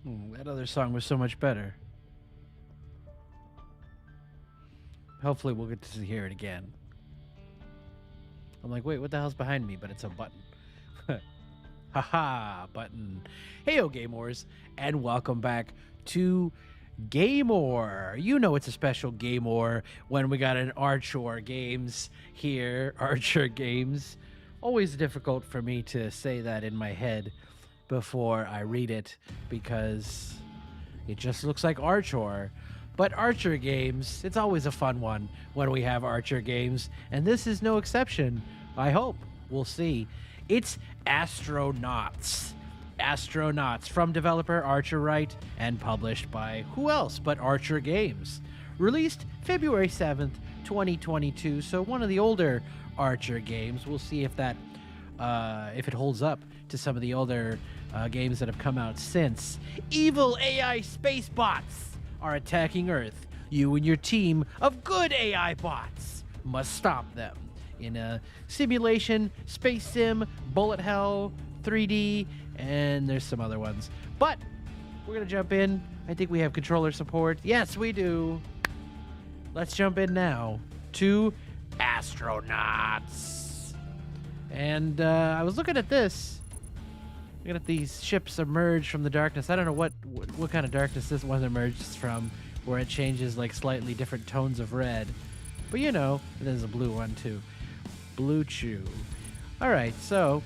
That other song was so much better. Hopefully we'll get to hear it again. I'm like, wait, what the hell's behind me? But it's a button. Haha, button. Heyo, Gamers, and welcome back to Gamor. You know it's a special Gamor when we got an Archer Games here. Archer Games. Always difficult for me to say that in my head before I read it because it just looks like Archer. But Archer Games, it's always a fun one when we have Archer Games, and this is no exception. I hope. We'll see. It's AstroNOTs. AstroNOTs from developer Archer Wright and published by who else but Archer Games. Released February 7th, 2022, so one of the older Archer games. We'll see if that if it holds up to some of the older games that have come out since. Evil AI space bots are attacking Earth. You and your team of good AI bots must stop them in a simulation, space sim, bullet hell, 3D, and there's some other ones. But we're going to jump in. I think we have controller support. Yes, we do. Let's jump in now to AstroNOTs. And I was looking at this. Looking at these ships emerge from the darkness. I don't know what kind of darkness this one emerges from, where it changes like slightly different tones of red. But you know, there's a blue one too. Blue Chew. All right, so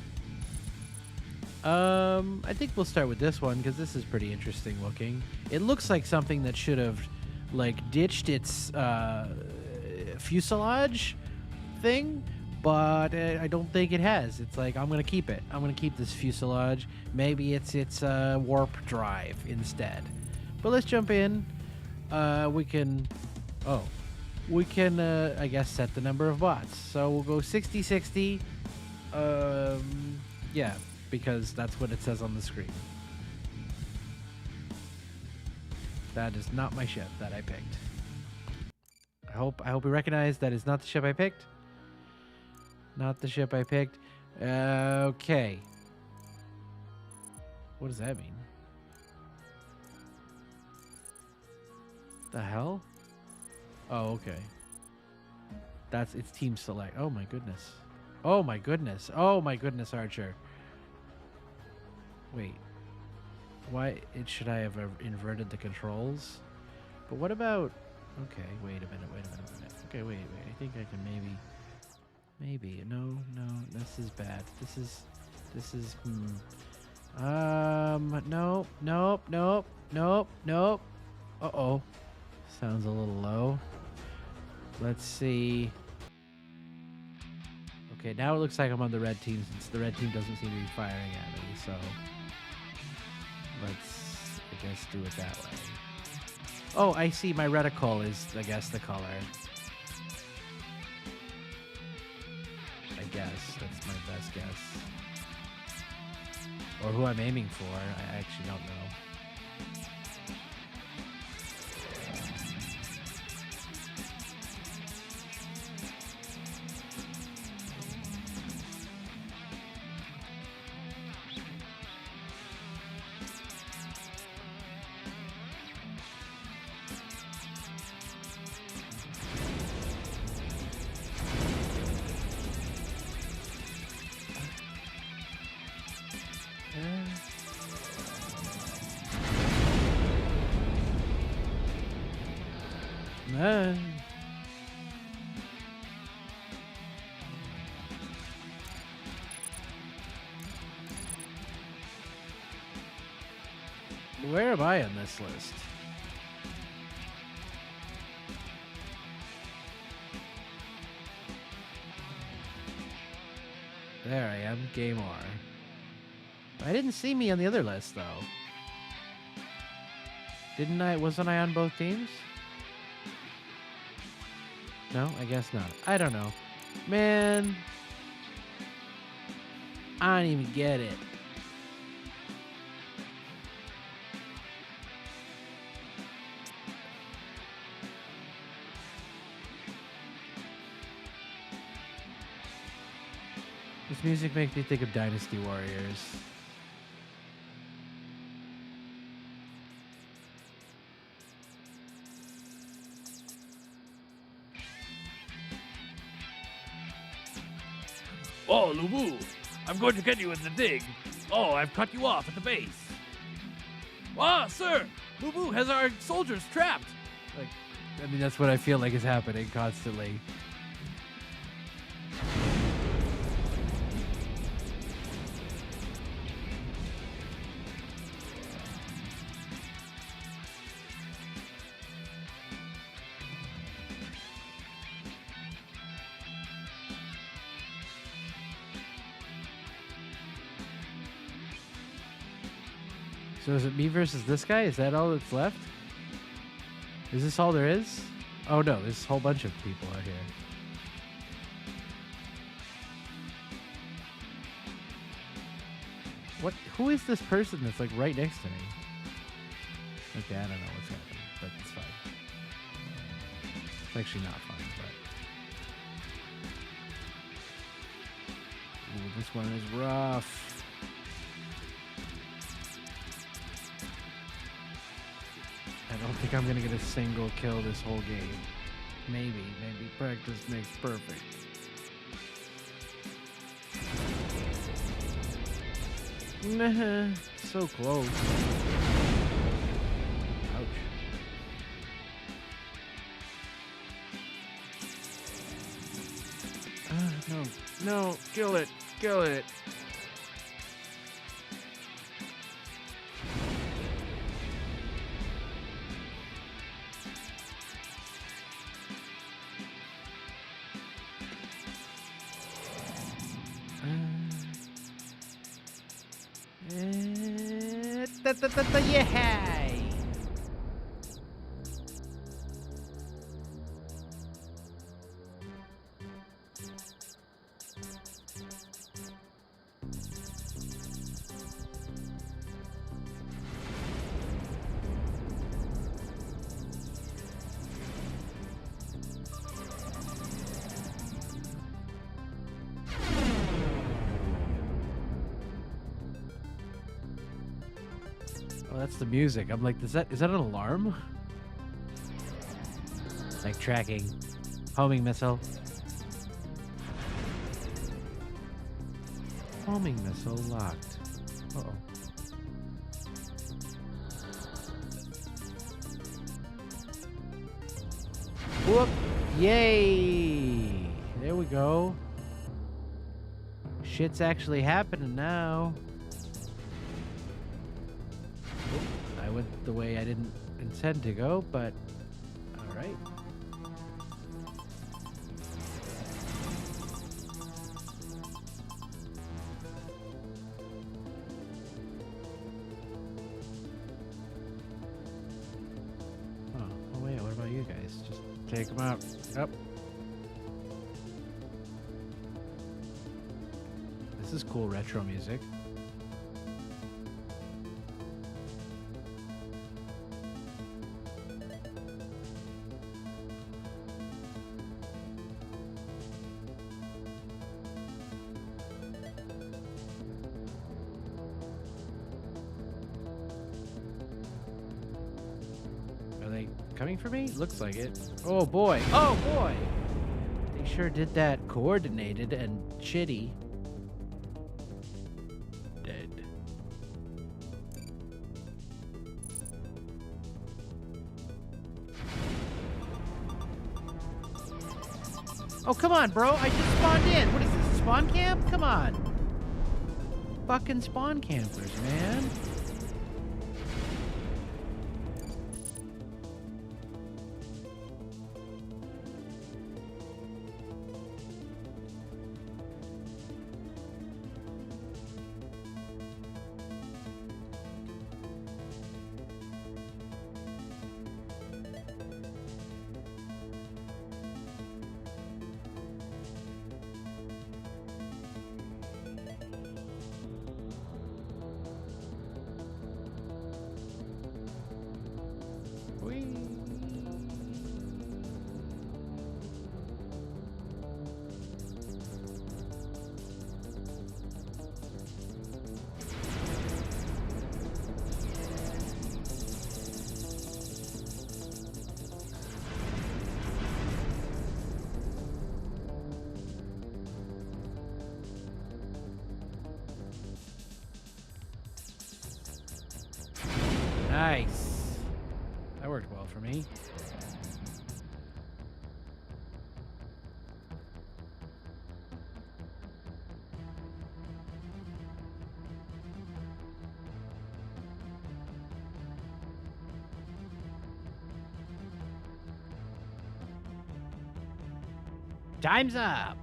I think we'll start with this one because this is pretty interesting looking. It looks like something that should have like ditched its fuselage thing, but I don't think it has. It's like, I'm gonna keep it. I'm gonna keep this fuselage. Maybe it's warp drive instead. But let's jump in. We can I guess set the number of bots. So we'll go 60-60. Yeah, because that's what it says on the screen. That is not my ship that I picked. I hope we recognize that is not the ship I picked. Not the ship I picked. Okay. What does that mean? The hell? Oh, okay. It's team select. Oh my goodness. Oh my goodness. Oh my goodness, Archer. Wait. Why should I have inverted the controls? But what about... Okay, wait a minute. Okay, wait. I think I can maybe. No, this is bad. This is nope. Uh-oh. Sounds a little low. Let's see. Okay, now it looks like I'm on the red team since the red team doesn't seem to be firing at me, so let's, I guess, do it that way. Oh, I see. My reticle is, I guess, the color. I guess. That's my best guess. Or who I'm aiming for. I actually don't know. Where am I on this list? There I am, Gamor. I didn't see me on the other list though. Wasn't I on both teams? No, I guess not. I don't know. Man, I don't even get it. This music makes me think of Dynasty Warriors. Oh, Lubu, I'm going to get you in the dig. Oh, I've cut you off at the base. Ah, sir, Lubu has our soldiers trapped. Like, I mean, that's what I feel like is happening constantly. So is it me versus this guy? Is that all that's left? Is this all there is? Oh no, there's a whole bunch of people out here. What? Who is this person that's like right next to me? Okay, I don't know what's happening, but it's fine. It's actually not fine, but... Ooh, this one is rough. I don't think I'm gonna get a single kill this whole game. Maybe practice makes perfect. Nah, so close. Ouch. No, kill it. Yeah. Oh, that's the music. I'm like, is that an alarm? Like tracking. Homing missile. Homing missile locked. Uh-oh. Whoop! Yay! There we go. Shit's actually happening now. I went the way I didn't intend to go, but all right. Oh wait, what about you guys? Just take them out. Up. This is cool retro music. Coming for me? Looks like it. Oh boy. Oh boy! They sure did that coordinated and shitty. Dead. Oh, come on, bro. I just spawned in. What is this, a spawn camp? Come on. Fucking spawn campers, man. Nice. That worked well for me. Time's up.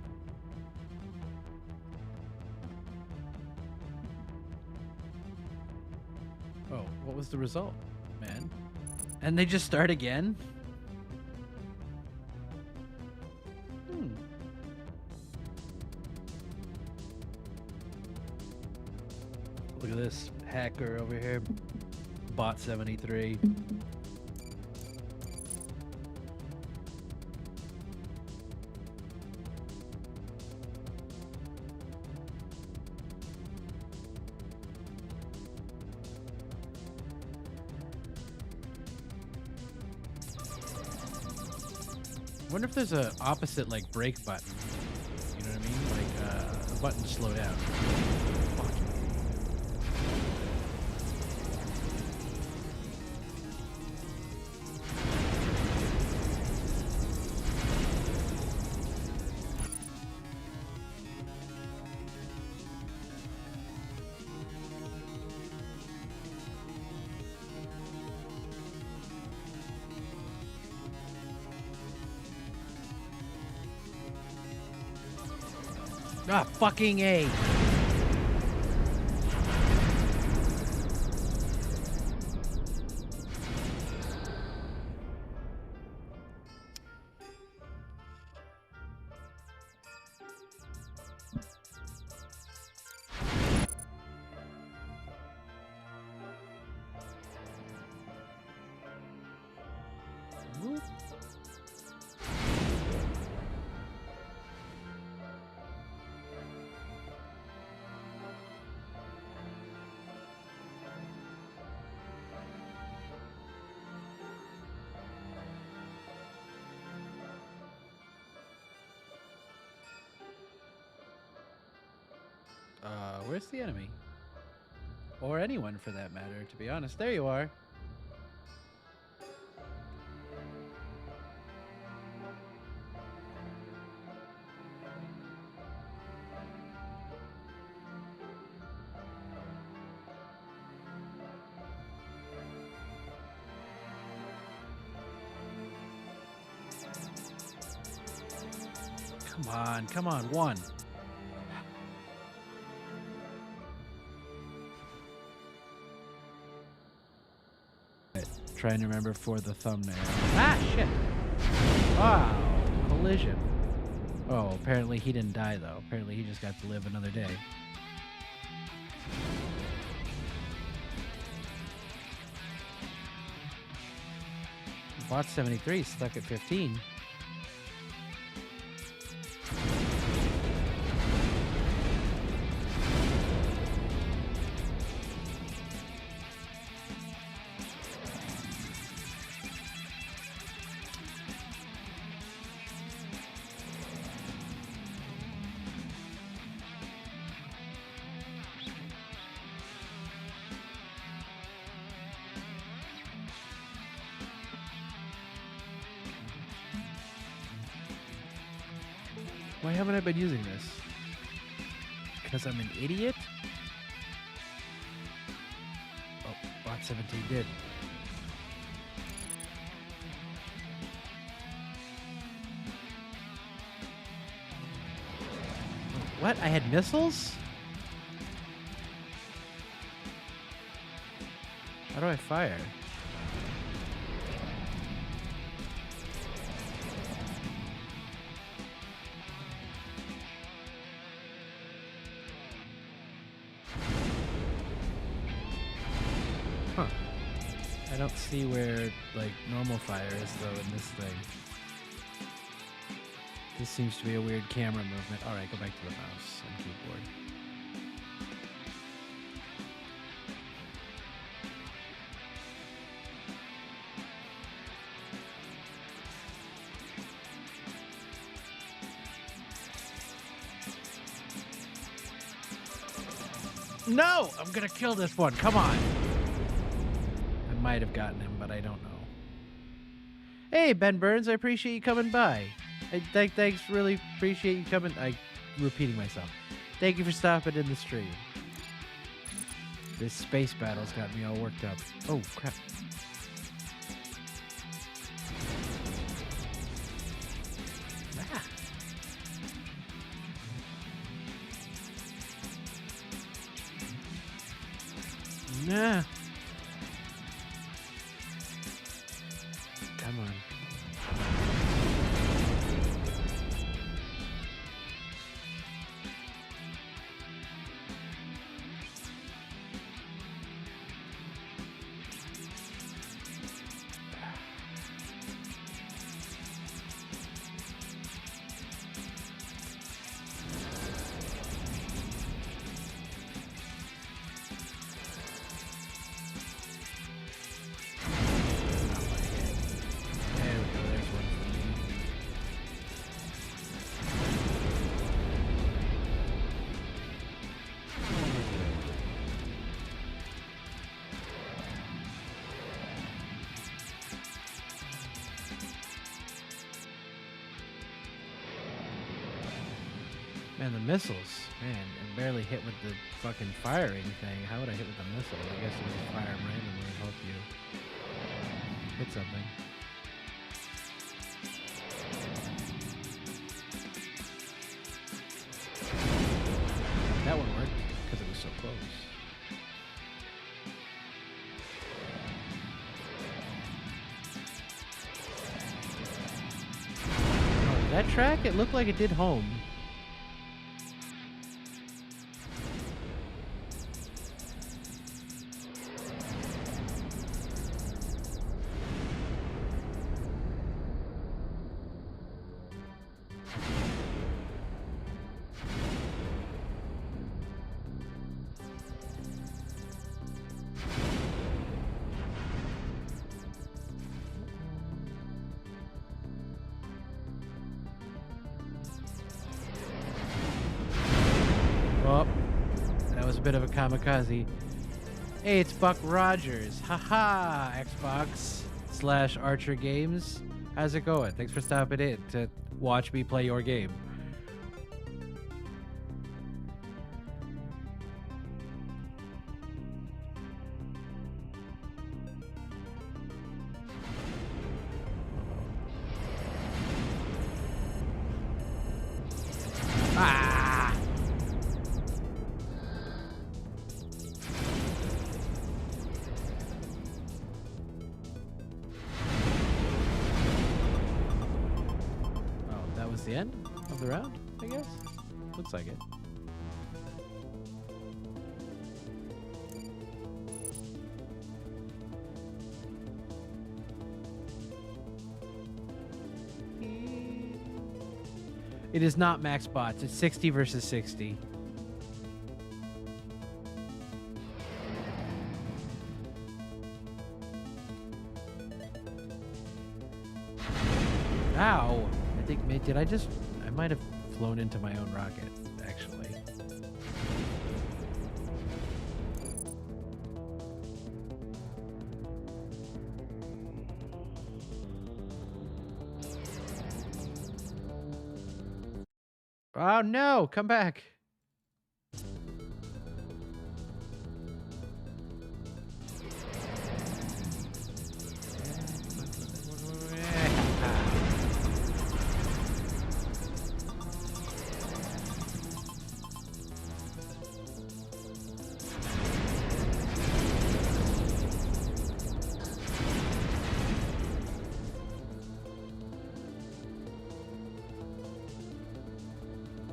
Oh, what was the result, man? And they just start again? Look at this hacker over here. Bot 73. I wonder if there's a opposite like brake button. You know what I mean? Like a button to slow down. Fuck. Ah, fucking A. Whoop. Where's the enemy? Or anyone for that matter, to be honest. There you are. Come on, one. Trying to remember for the thumbnail. Ah, shit. Wow. Collision. Oh, apparently he didn't die, though. Apparently he just got to live another day. Bot 73 stuck at 15. Why haven't I been using this? Because I'm an idiot? Oh, bot 17 did. What? I had missiles? How do I fire? Huh. I don't see where, like, normal fire is, though, in this thing. This seems to be a weird camera movement. Alright, go back to the mouse and keyboard. No! I'm gonna kill this one. Come on. might have gotten him, but I don't know. Hey, Ben Burns, I appreciate you coming by. Thanks, really appreciate you coming. I'm repeating myself. Thank you for stopping in the stream. This space battle's got me all worked up. Oh, crap. Ah. Nah. Come on. Man, the missiles. Man, I barely hit with the fucking firing thing. How would I hit with the missile? I guess you just fire them randomly and hope you hit something. That one worked because it was so close. Oh, did that track? It looked like it did home. Oh, that was a bit of a kamikaze. Hey, it's Buck Rogers. Haha, Xbox/Archer Games. How's it going? Thanks for stopping in to watch me play your game. Ah! Oh, that was the end of the round, I guess? Looks like it. It is not max bots. It's 60 versus 60. Ow! I think, did I just... I might have flown into my own rocket, actually. Oh no! Come back!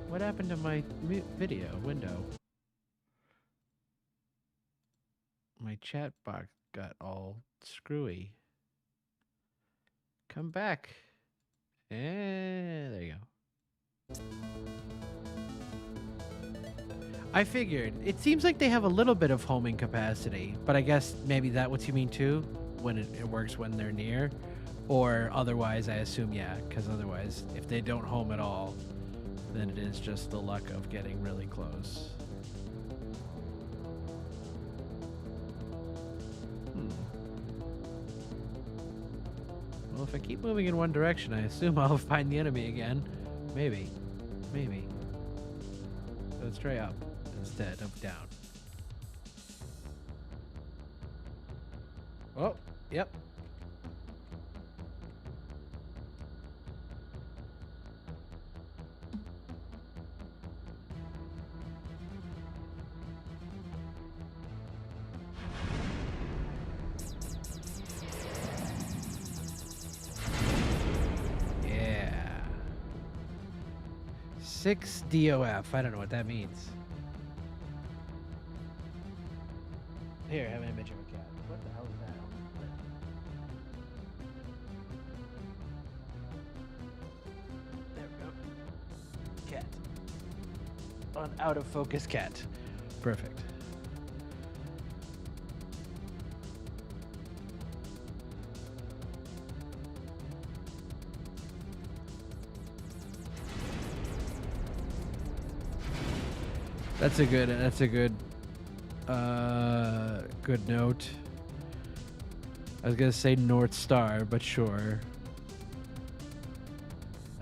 What happened to my video window? My chat box got all screwy. Come back. There you go. I figured. It seems like they have a little bit of homing capacity, but I guess maybe that's what you mean too, when it works when they're near. Or otherwise, I assume, yeah, because otherwise, if they don't home at all, then it is just the luck of getting really close. Well, if I keep moving in one direction, I assume I'll find the enemy again. Maybe. Maybe. So let's try up instead of down. Oh, yep. Yeah. 6 DOF. I don't know what that means. Here, have an image of a cat. What the hell is that? There we go. Cat. An out of focus cat. Perfect. That's a good good note. I was gonna say North Star, but sure.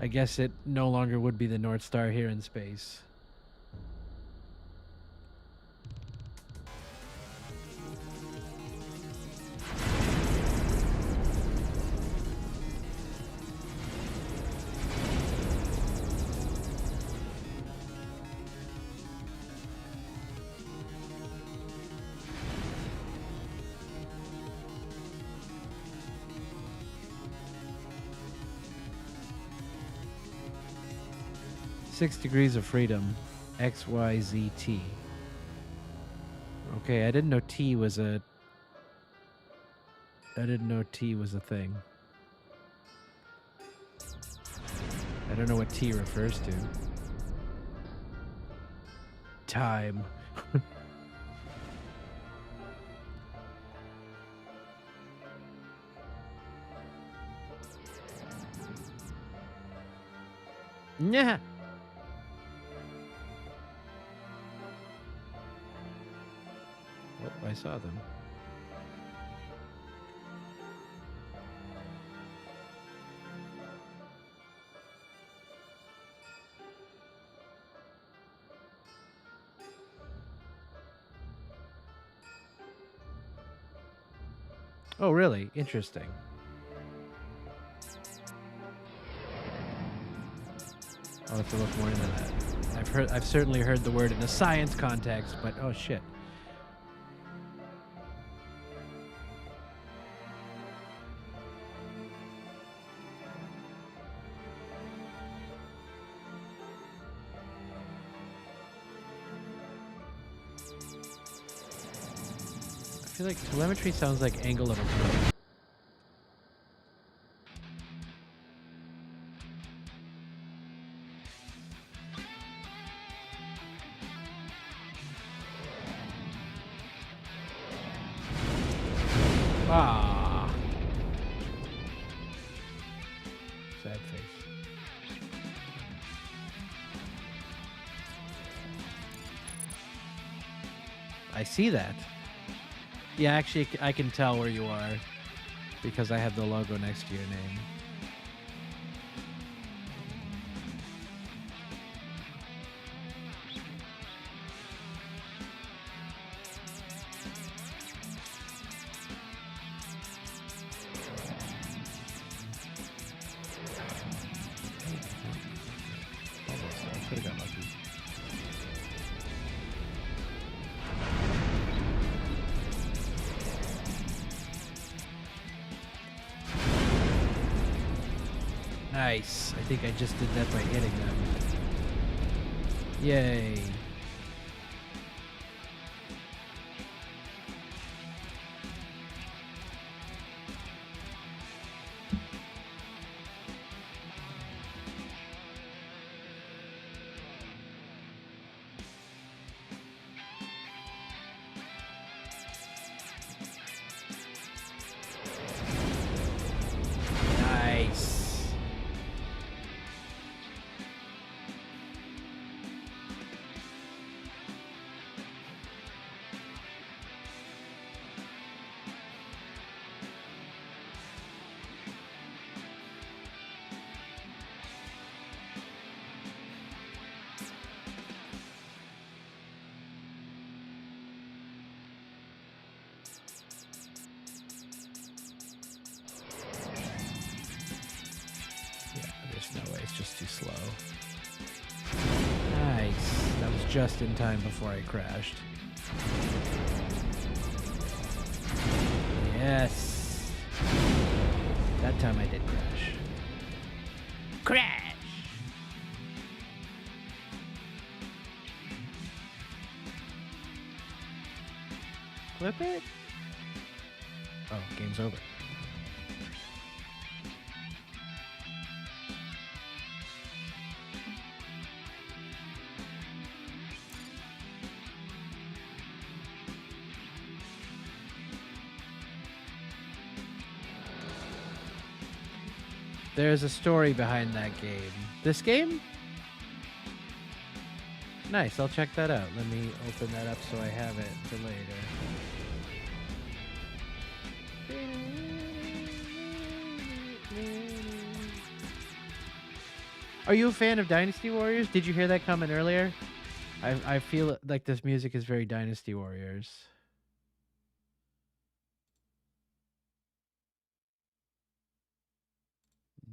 I guess it no longer would be the North Star here in space. Six degrees of freedom, XYZT. Okay, I didn't know T was a thing. I don't know what T refers to. Time. Yeah. Oh, I saw them. Oh, really? Interesting. I'll have to look more into that. I've certainly heard the word in a science context, but oh shit. I feel like telemetry sounds like angle of approach. Ah. Sad face. I see that. Yeah, actually, I can tell where you are because I have the logo next to your name. Almost, I could have got lucky. Nice. I think I just did that by hitting them. Yay. Nice. just in time before I crashed. Yes. That time I did crash. Crash! Flip it? Oh, game's over. There's a story behind that game. This game? Nice, I'll check that out. Let me open that up so I have it for later. Are you a fan of Dynasty Warriors? Did you hear that comment earlier? I feel like this music is very Dynasty Warriors.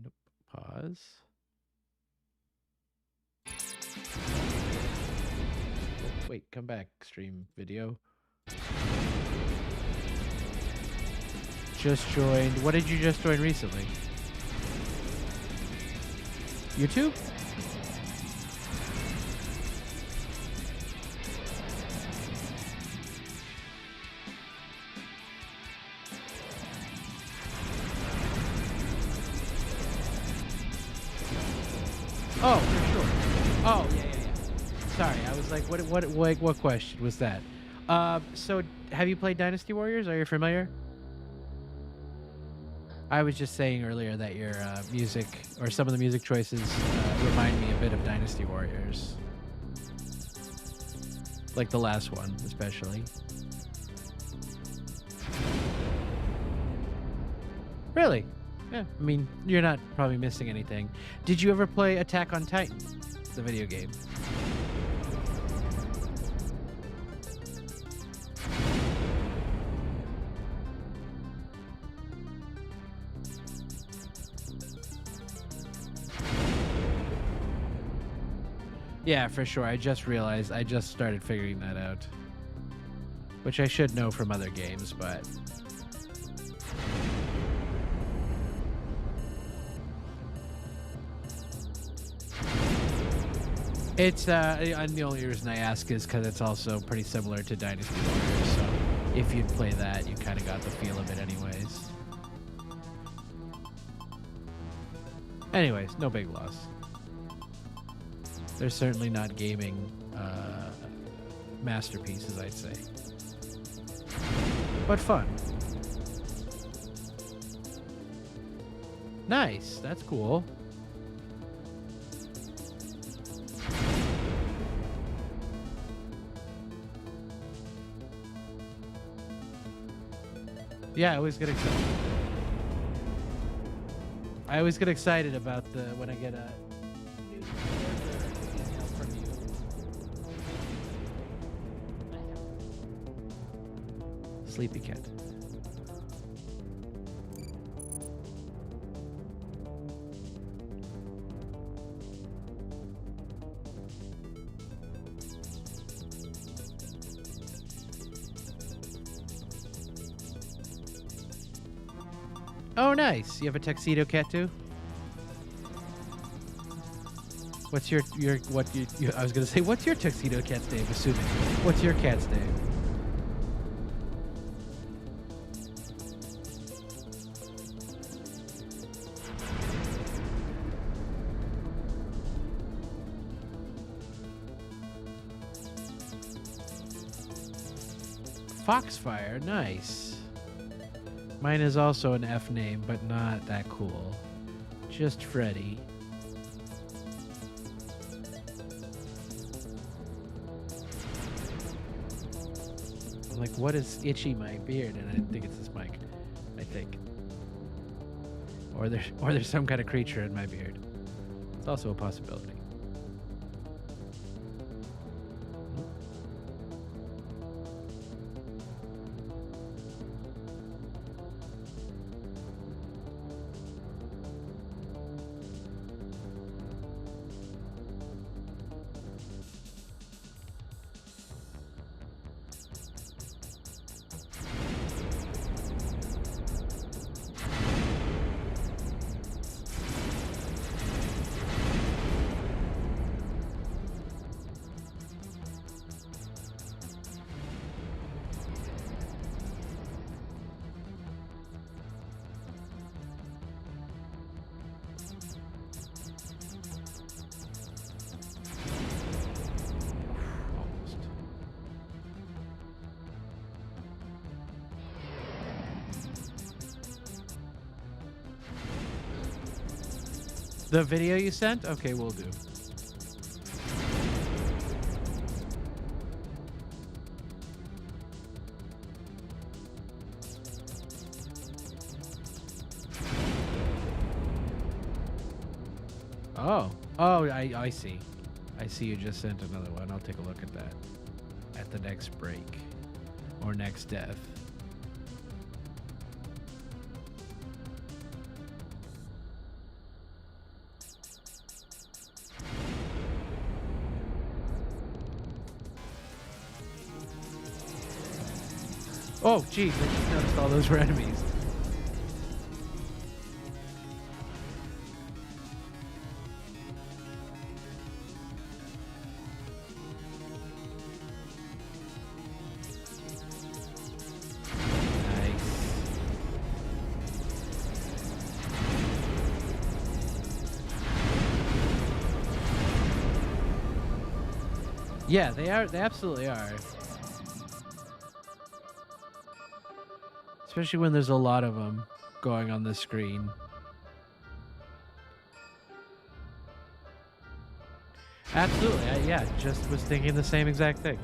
Nope. Pause. Oh, wait, come back, stream video. Just joined. What did you just join recently? YouTube? Oh, for sure. Oh, yeah. Sorry, I was like, what question was that? So have you played Dynasty Warriors? Are you familiar? I was just saying earlier that your music, or some of the music choices, remind me a bit of Dynasty Warriors. Like the last one, especially. Really? Yeah, I mean, you're not probably missing anything. Did you ever play Attack on Titan, the video game? Yeah, for sure. I just realized, I just started figuring that out. Which I should know from other games, but... It's, and the only reason I ask is because it's also pretty similar to Dynasty Warriors, so if you'd play that, you kind of got the feel of it anyways. Anyways, no big loss. They're certainly not gaming masterpieces, I'd say. But fun. Nice, that's cool. Yeah, I always get excited. I always get excited about when I get a new email from you. Sleepy cat. Oh, nice. You have a tuxedo cat too? What's your I was gonna say, what's your tuxedo cat's name? Assuming. What's your cat's name? Foxfire, nice. Mine is also an F name, but not that cool. Just Freddy. I'm like, what is itchy my beard? And I think it's this mic. I think. Or there's some kind of creature in my beard. It's also a possibility. The video you sent? Okay, we'll do. Oh, I see. I see you just sent another one. I'll take a look at that at the next break or next death. Oh, geez, I just noticed all those were enemies. Yeah, they are. They absolutely are. Especially when there's a lot of them going on the screen. Absolutely. Yeah, just was thinking the same exact thing.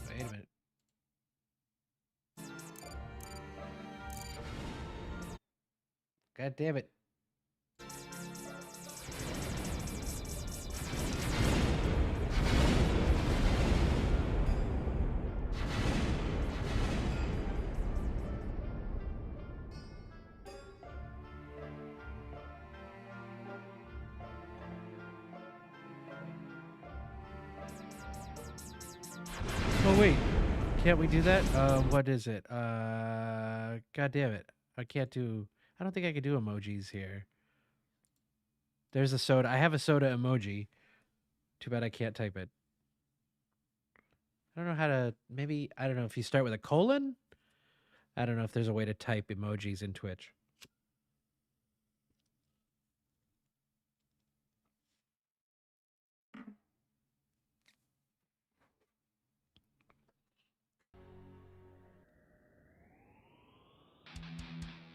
Wait a minute. God damn it. Oh wait, can't we do that? What is it? God damn it. I can't do, I don't think I can do emojis here. There's a soda. I have a soda emoji. Too bad I can't type it. I don't know how to, maybe, I don't know if you start with a colon? I don't know if there's a way to type emojis in Twitch.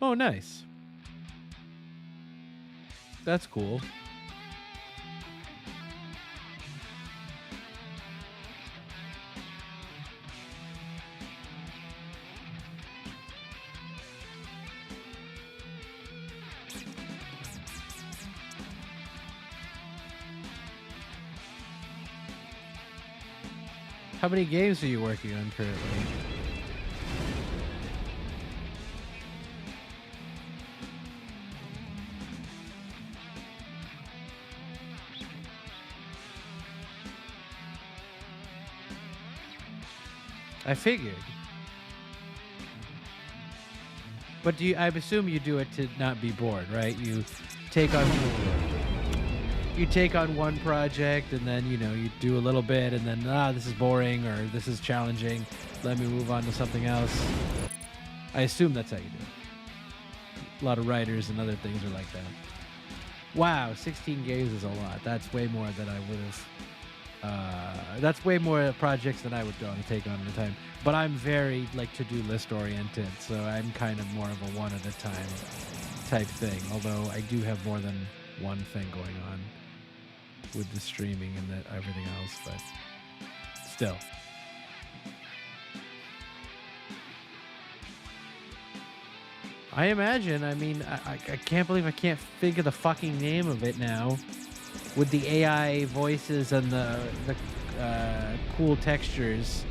Oh, nice. That's cool. How many games are you working on currently? I figured. But do you, I assume you do it to not be bored, right? You take on one project and then, you know, you do a little bit and then, this is boring or this is challenging. Let me move on to something else. I assume that's how you do it. A lot of writers and other things are like that. Wow, 16 games is a lot. That's way more than I would have. That's way more projects than I would go and take on at a time. But I'm very like to-do list oriented, so I'm kind of more of a one at a time type thing. Although I do have more than one thing going on with the streaming and that everything else, but still. I imagine. I mean, I can't believe I can't figure the fucking name of it now. With the AI voices and the cool textures,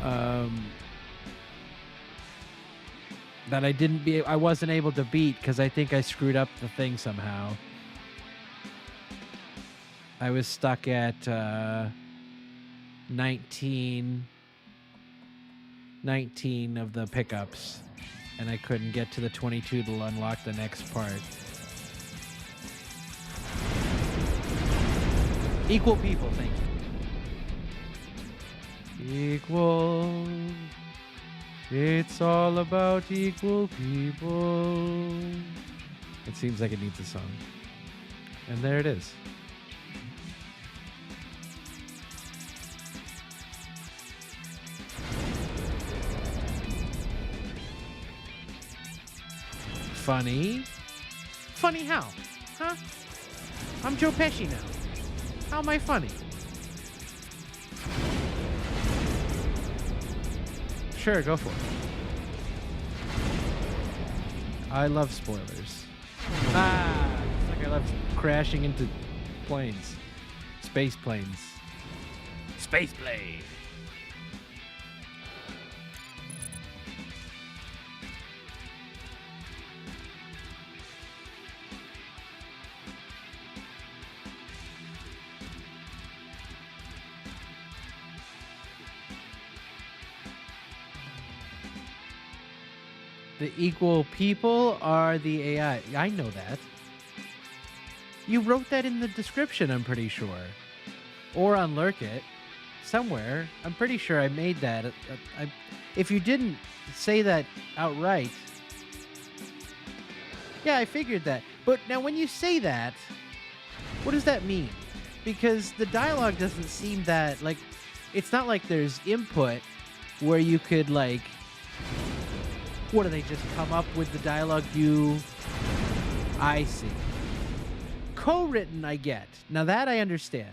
that I wasn't able to beat because I think I screwed up the thing somehow. I was stuck at 19 of the pickups, and I couldn't get to the 22 to unlock the next part. Equal people, thank you. Equal. It's all about equal people. It seems like it needs a song. And there it is. funny. Funny how? Huh? I'm Joe Pesci now. How am I funny? Sure, go for it. I love spoilers. It's like I love crashing into planes. Space planes. Space plane. The equal people are the AI. I know that. You wrote that in the description, I'm pretty sure. Or on Lurk It. Somewhere. I'm pretty sure I made that. If you didn't say that outright. Yeah, I figured that. But now when you say that, what does that mean? Because the dialogue doesn't seem that, like, it's not like there's input where you could, like, what do they just come up with the dialogue I see. Co-written, I get. Now that I understand.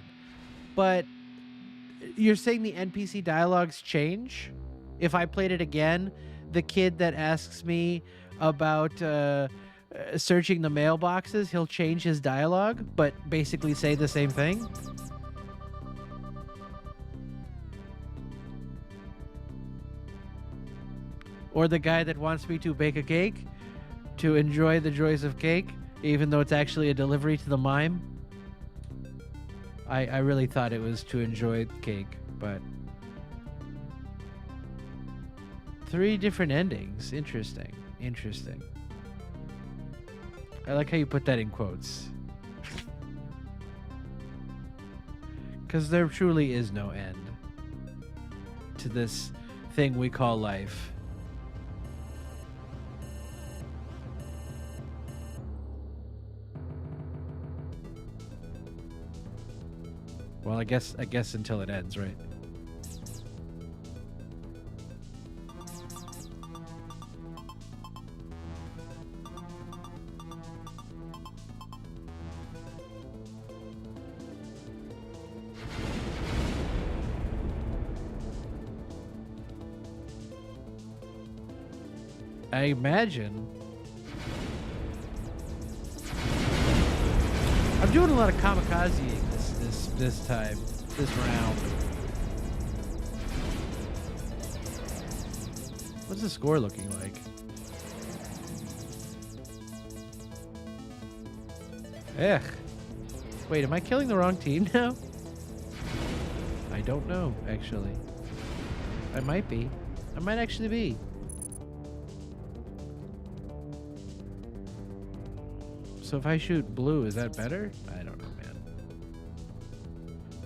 But you're saying the NPC dialogues change? If I played it again, the kid that asks me about searching the mailboxes, he'll change his dialogue, but basically say the same thing? Or the guy that wants me to bake a cake to enjoy the joys of cake, even though it's actually a delivery to the mime. I really thought it was to enjoy cake, but 3 different endings. Interesting. Interesting. I like how you put that in quotes. Because there truly is no end to this thing we call life. Well, I guess until it ends, right? I imagine. I'm doing a lot of kamikazeing this time, this round. What's the score looking like? Ugh. Wait, am I killing the wrong team now? I don't know, actually. I might be. I might actually be. So if I shoot blue, is that better? I don't know, man.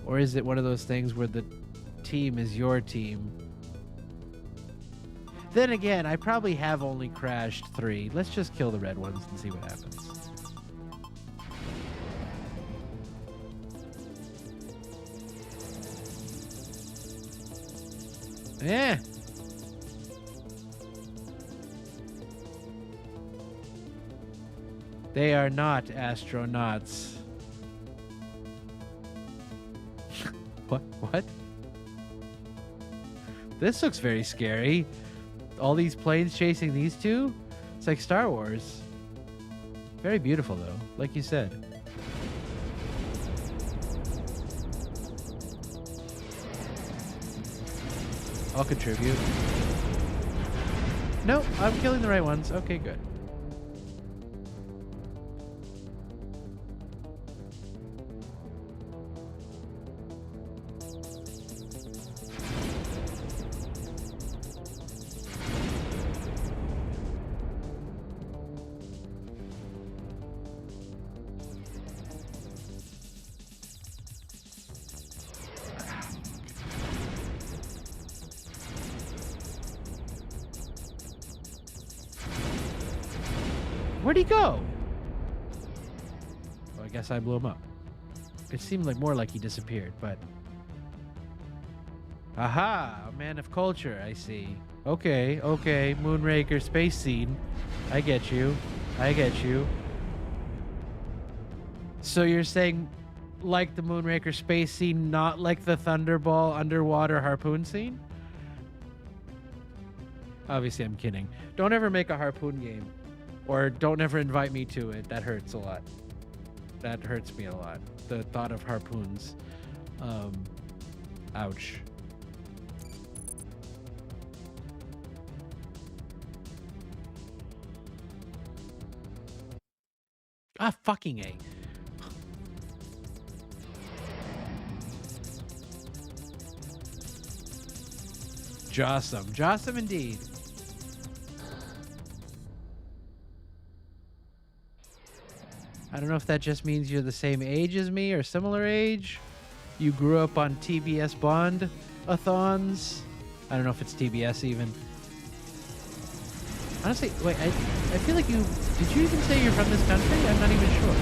Or is it one of those things where the team is your team? Then again, I probably have only crashed 3. Let's just kill the red ones and see what happens. Eh. They are not AstroNOTs. What? This looks very scary. All these planes chasing these two? It's like Star Wars. Very beautiful, though, like you said. I'll contribute. Nope, I'm killing the right ones. Okay, good. Where'd he go? Well, I guess I blew him up. It seemed like more like he disappeared, but... Aha! A man of culture, I see. Okay, Moonraker space scene. I get you. I get you. So you're saying like the Moonraker space scene, not like the Thunderball underwater harpoon scene? Obviously, I'm kidding. Don't ever make a harpoon game. Or don't ever invite me to it. That hurts a lot. That hurts me a lot. The thought of harpoons. Ouch. Ah, fucking A. Jossum. Jossum indeed. I don't know if that just means you're the same age as me or similar age. You grew up on TBS Bond-a-thons. I don't know if it's TBS even. Honestly, wait, I feel like you... Did you even say you're from this country? I'm not even sure.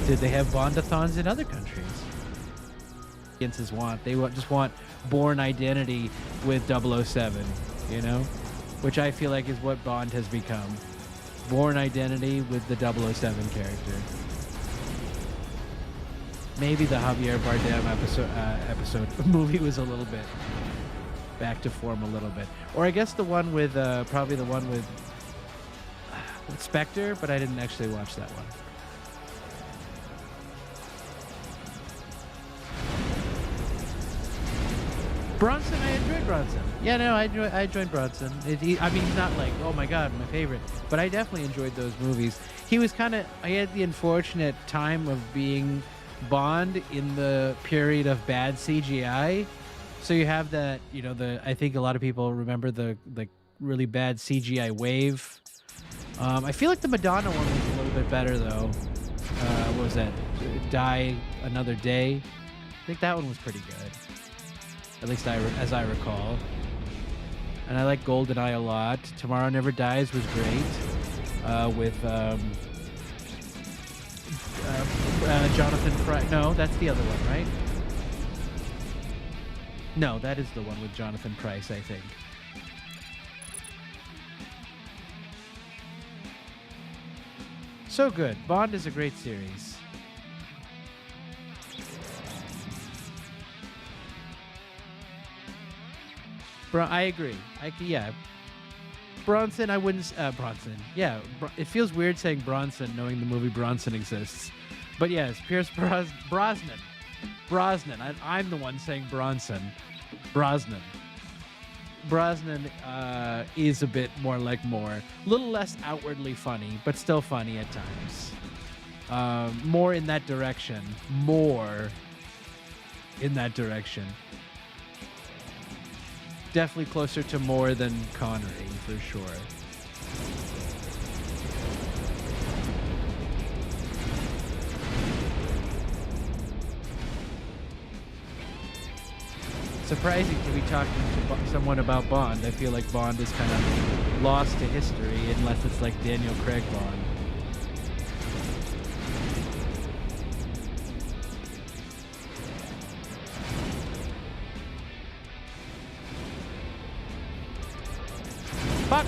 Did they have Bond-a-thons in other countries? Audiences want. They just want Bourne Identity with 007, you know? Which I feel like is what Bond has become. Bourne Identity with the 007 character. Maybe the Javier Bardem episode movie was a little bit back to form a little bit. Or I guess the one with, probably the one with Spectre, but I didn't actually watch that one. Bronson, I enjoyed Bronson. Yeah, no, I enjoyed Bronson. I mean, he's not like, oh my god, my favorite, but I definitely enjoyed those movies. He was kind of, I had the unfortunate time of being Bond in the period of bad CGI. So you have that, you know, I think a lot of people remember the really bad CGI wave. I feel like the Madonna one was a little bit better though. What was that? Die Another Day. I think that one was pretty good. At least as I recall. And I like GoldenEye a lot. Tomorrow Never Dies was great. With Jonathan Pryce. No, that's the other one, right? No, that is the one with Jonathan Pryce, I think. So good. Bond is a great series. I agree. Yeah. Bronson, I wouldn't... Bronson. Yeah, it feels weird saying Bronson knowing the movie Bronson exists. But yes, Pierce Brosnan. Brosnan. I'm the one saying Bronson. Brosnan. Brosnan is a bit more like Moore. A little less outwardly funny, but still funny at times. More in that direction. More in that direction. Definitely closer to Moore than Connery, for sure. Surprising to be talking to someone about Bond. I feel like Bond is kind of lost to history unless it's like Daniel Craig Bond. Fuck!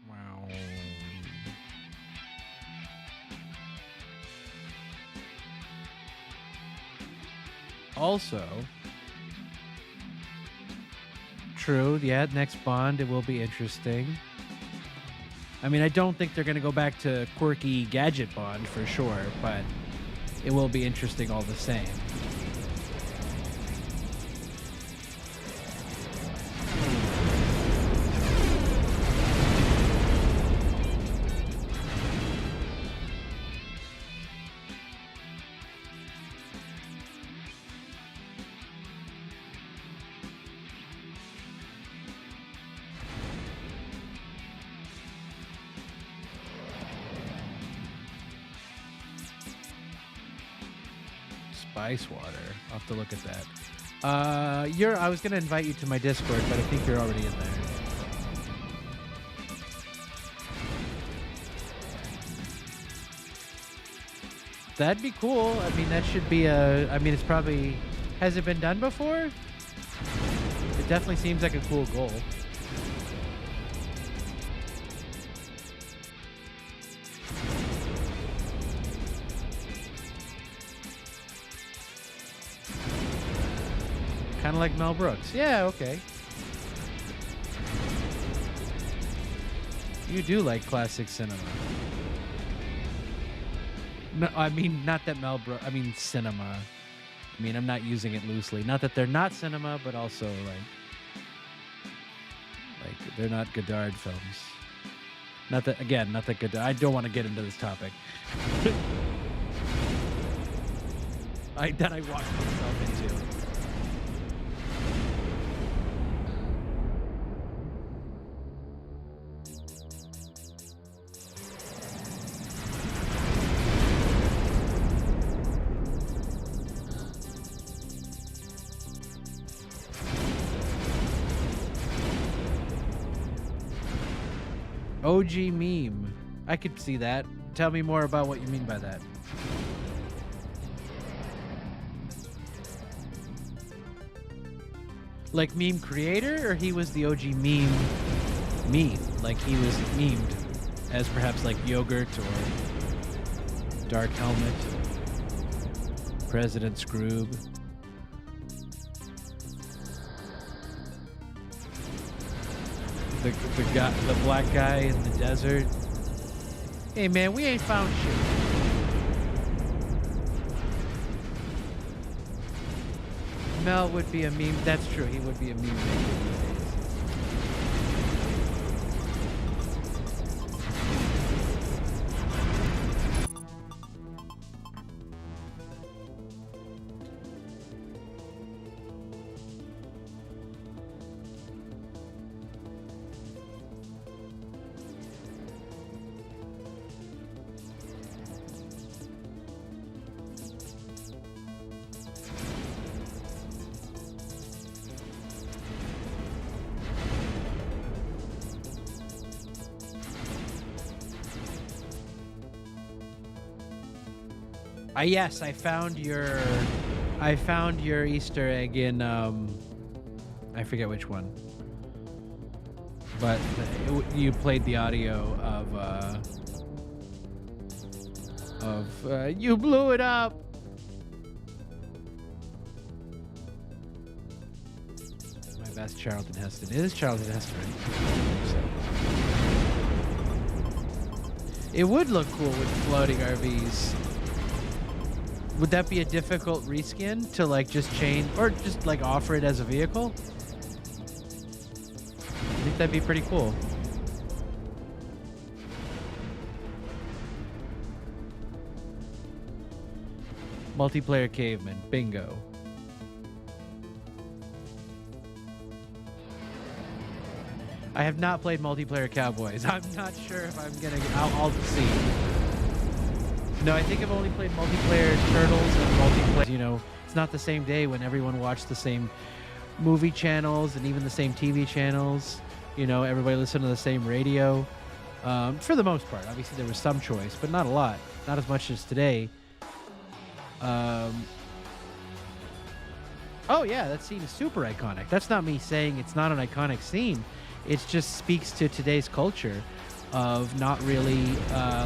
Wow. Also, true, yeah, next Bond, it will be interesting. I mean, I don't think they're going to go back to quirky gadget Bond for sure, but it will be interesting all the same. Ice water. I'll have to look at that. I was gonna invite you to my Discord, but I think you're already in there. That'd be cool. I mean, that should be a. I mean, it's probably. Has it been done before? It definitely seems like a cool goal. Kind of like Mel Brooks. Yeah, okay. You do like classic cinema. No, I mean, not that Mel Brooks. I mean, cinema. I mean, I'm not using it loosely. Not that they're not cinema, but also like they're not Godard films. Not that, again, not that Godard. I don't want to get into this topic. I walked myself into. OG meme. I could see that. Tell me more about what you mean by that. Like meme creator, or he was the OG meme? Like he was memed as perhaps like Yogurt or Dark Helmet, President Scroob. The black guy in the desert. Hey man, we ain't found shit. Mel would be a meme. That's true. He would be a meme maker these days. Yes, I found your Easter egg in I forget which one, but you played the audio of you blew it up. My best, Charlton Heston. It is Charlton Heston, right? So. It would look cool with floating RVs. Would that be a difficult reskin to like just change or just like offer it as a vehicle? I think that'd be pretty cool. Multiplayer caveman, bingo. I have not played multiplayer cowboys. I'm not sure if I'm gonna. I'll see. No, I think I've only played multiplayer turtles and multiplayer. You know, it's not the same day when everyone watched the same movie channels and even the same TV channels. You know, everybody listened to the same radio. For the most part, obviously there was some choice, but not a lot. Not as much as today. Oh yeah, that scene is super iconic. That's not me saying it's not an iconic scene. It just speaks to today's culture of not really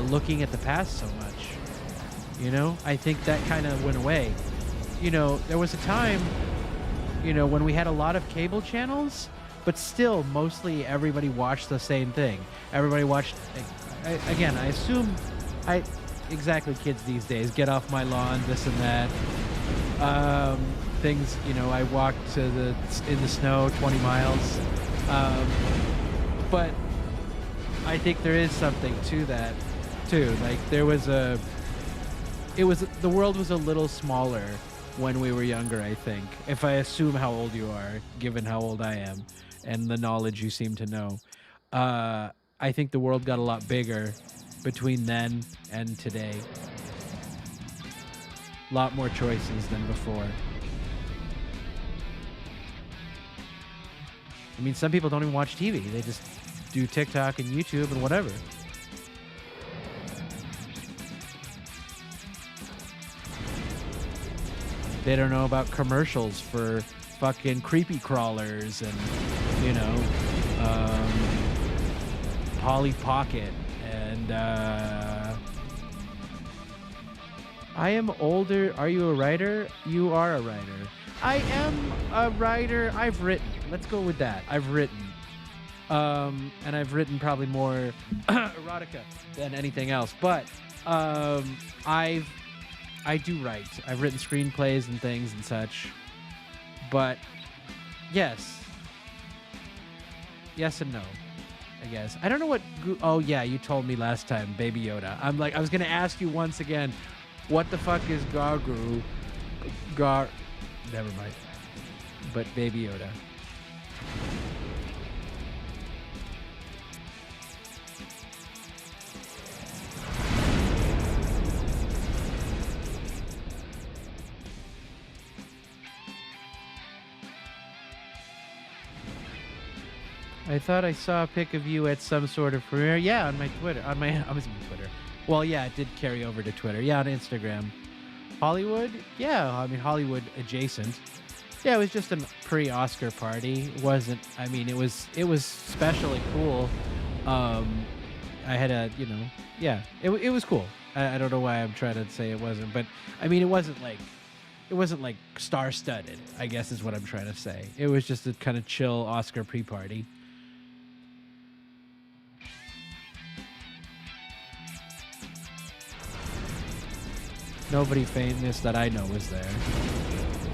looking at the past so much. You know, I think that kind of went away. You know, there was a time, you know, when we had a lot of cable channels, but still mostly everybody watched the same thing. Everybody watched, again, I assume, exactly kids these days, get off my lawn, this and that. Things, you know, I walked in the snow 20 miles. But I think there is something to that too. Like the world was a little smaller when we were younger, I think. If I assume how old you are, given how old I am and the knowledge you seem to know. I think the world got a lot bigger between then and today. A lot more choices than before. I mean, some people don't even watch TV. They just do TikTok and YouTube and whatever. They don't know about commercials for fucking creepy crawlers and, you know, Polly Pocket and I am older. Are you a writer? You are a writer. I am a writer. I've written. Let's go with that. I've written. And I've written probably more erotica than anything else. But I do write. I've written screenplays and things and such. But yes. Yes and no, I guess. I don't know what... Oh, yeah, you told me last time, Baby Yoda. I was going to ask you once again, what the fuck is Gargru? Never mind. But Baby Yoda. I thought I saw a pic of you at some sort of premiere. Yeah, on my Twitter. I was on Twitter. Well, yeah, it did carry over to Twitter. Yeah, on Instagram. Hollywood? Yeah, I mean, Hollywood adjacent. Yeah, it was just a pre-Oscar party. It wasn't, I mean, it was especially cool. I had a, you know, yeah, it was cool. I don't know why I'm trying to say it wasn't, but I mean, it wasn't like star-studded, I guess is what I'm trying to say. It was just a kind of chill Oscar pre-party. Nobody famous that I know was there.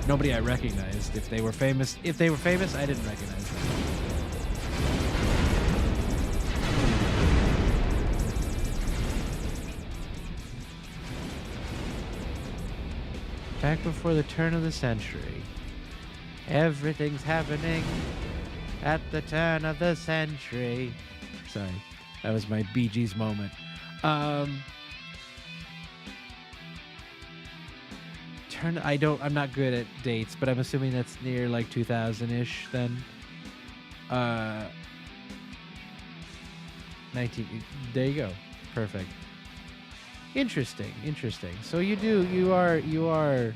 Nobody I recognized. If they were famous, I didn't recognize them. Back before the turn of the century. Everything's happening at the turn of the century. Sorry, that was my Bee Gees moment. I'm not good at dates, but I'm assuming that's near like 2000-ish then. 19, there you go. Perfect. Interesting. So you are in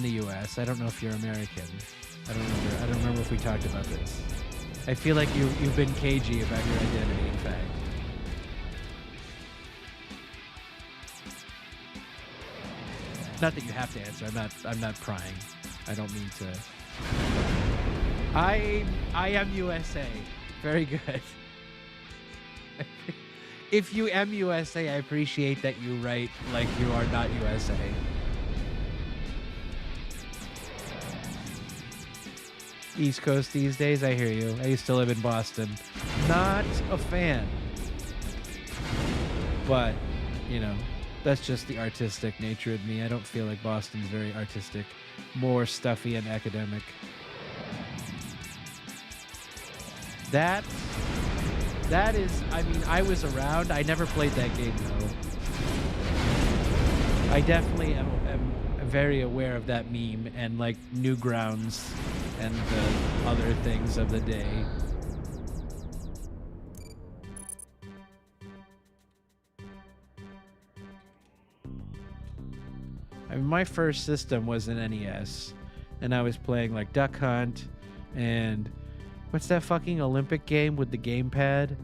the US. I don't know if you're American. I don't remember if we talked about this. I feel like you've been cagey about your identity, in fact. Not that you have to answer. I'm not prying. I don't mean to. I am USA. Very good. If you am USA, I appreciate that you write like you are not USA. East Coast these days, I hear you. I used to live in Boston. Not a fan. But, you know, that's just the artistic nature of me. I don't feel like Boston's very artistic. More stuffy and academic. That is, I mean, I was around. I never played that game, though. I definitely am very aware of that meme and, like, Newgrounds and the other things of the day. I mean, my first system was an NES, and I was playing, like, Duck Hunt and... what's that fucking Olympic game with the gamepad?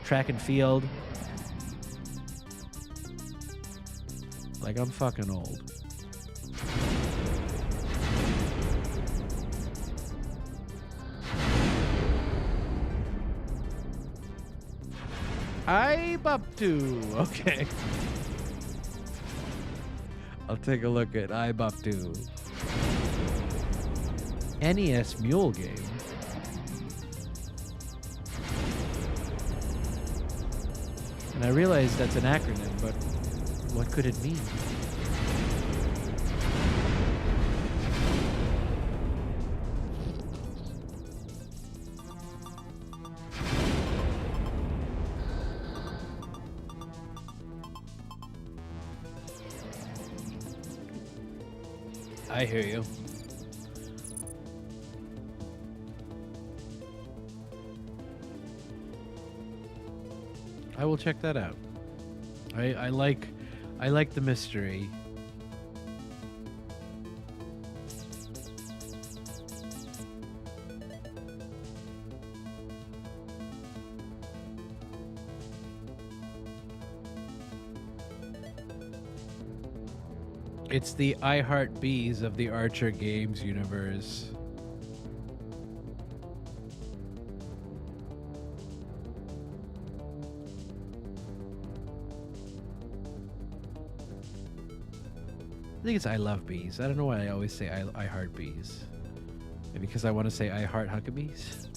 Track and field. Like, I'm fucking old. I'm up to. Okay. I'll take a look at I'm up to. NES Mule game. And I realize that's an acronym, but what could it mean? I hear you. I will check that out. I like the mystery. It's the I Heart Bees of the Archer Games universe. I think it's I Love Bees. I don't know why I always say I Heart Bees. Maybe because I want to say I Heart Huckabees.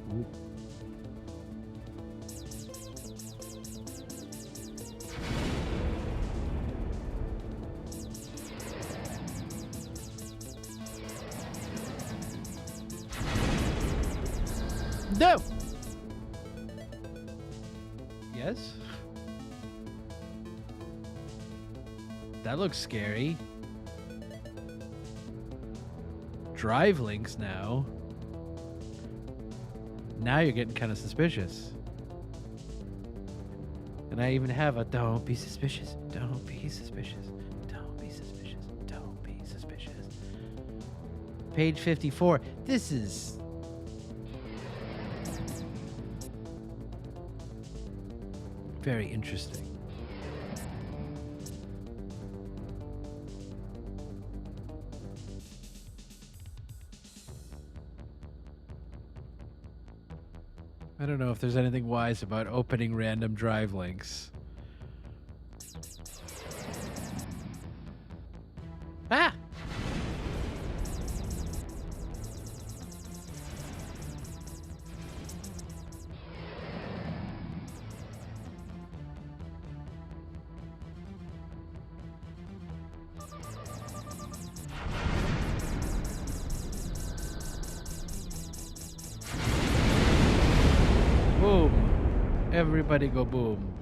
Ooh. No! Yes? That looks scary. Drive links now. Now you're getting kind of suspicious. And I even have a don't be suspicious, don't be suspicious, don't be suspicious, don't be suspicious. Page 54. This is... very interesting. I don't know if there's anything wise about opening random drive links. Ah! Boom. Everybody go boom.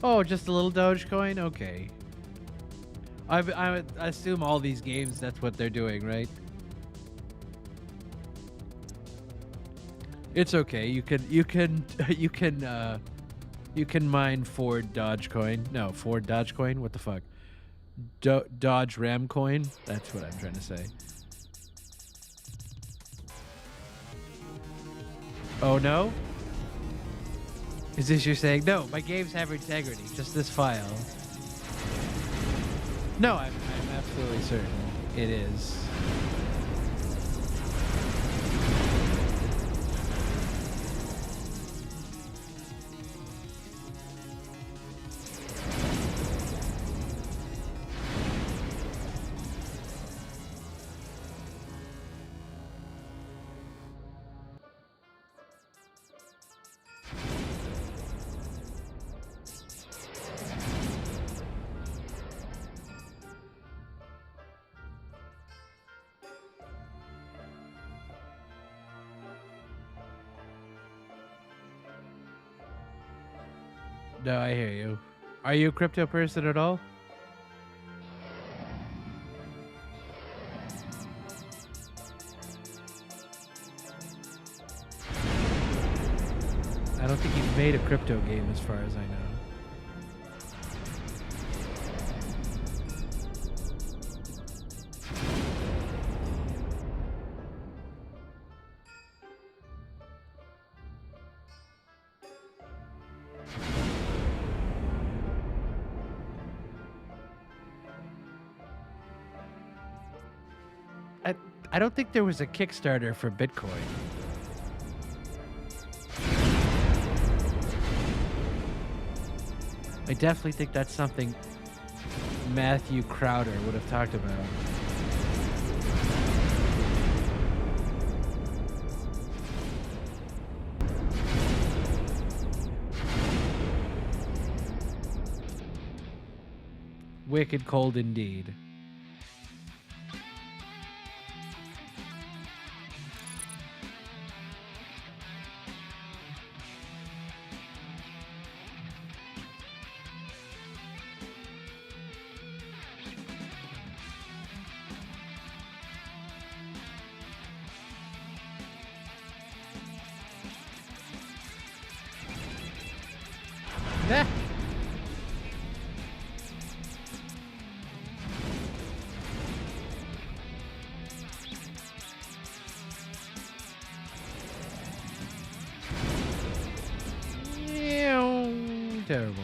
Oh, just a little Dogecoin? Okay. I assume all these games, that's what they're doing, right? It's okay. You can mine Ford Dogecoin. No, Ford Dogecoin. What the fuck? Dodge Ram coin. That's what I'm trying to say. Oh no? Is this you're saying? No, my games have integrity. Just this file. No, I'm absolutely certain it is. No, I hear you. Are you a crypto person at all? I don't think you've made a crypto game as far as I know. I don't think there was a Kickstarter for Bitcoin. I definitely think that's something Matthew Crowder would have talked about. Wicked cold indeed. Terrible.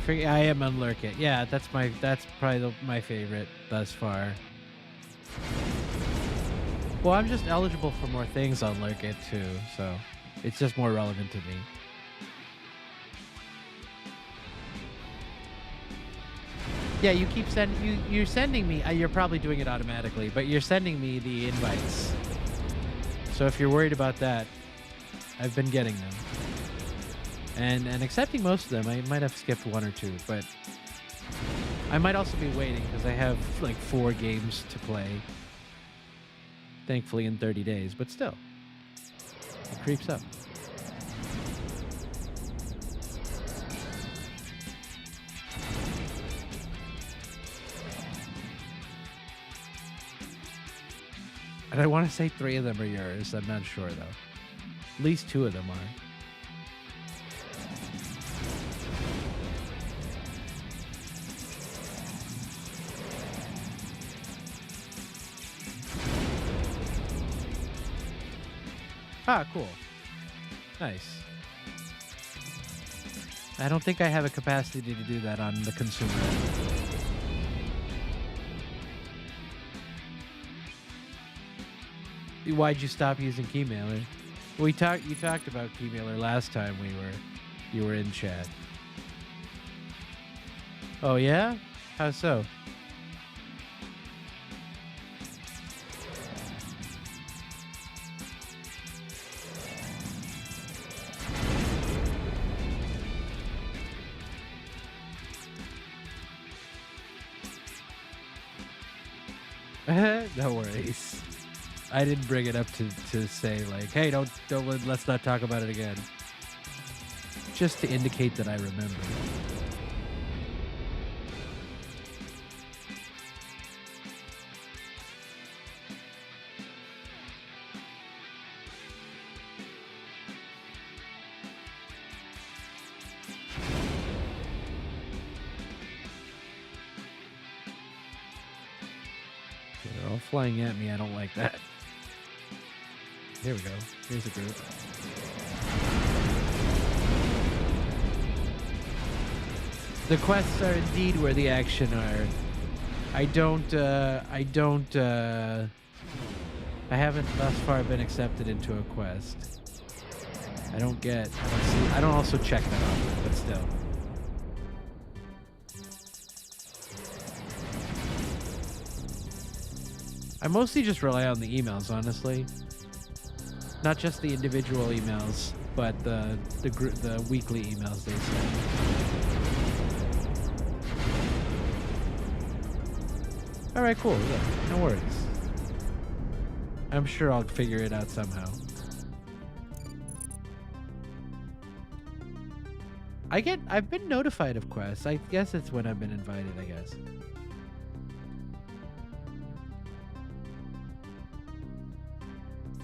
I am Unlurk It. Yeah, that's probably my favorite thus far. Well, I'm just eligible for more things on Lurk It too, so it's just more relevant to me. Yeah, you keep you're sending me. You're probably doing it automatically, but you're sending me the invites. So if you're worried about that, I've been getting them. And accepting most of them. I might have skipped one or two, but I might also be waiting because I have like 4 games to play. Thankfully in 30 days, but still. It creeps up. And I want to say 3 of them are yours. I'm not sure though. At least 2 of them are. Ah, cool. Nice. I don't think I have a capacity to do that on the consumer end. Why'd you stop using Keymailer? You talked about Keymailer last time you were in chat. Oh yeah? How so? No worries. I didn't bring it up to say like, hey, let's not talk about it again. Just to indicate that I remember. They're all flying at me. I don't like that. Here we go. Here's a group. The quests are indeed where the action are. I haven't thus far been accepted into a quest. I don't also check that often, but still. I mostly just rely on the emails, honestly. Not just the individual emails, but the weekly emails they send. All right, cool. Yeah, no worries. I'm sure I'll figure it out somehow. I've been notified of quests. I guess it's when I've been invited, I guess.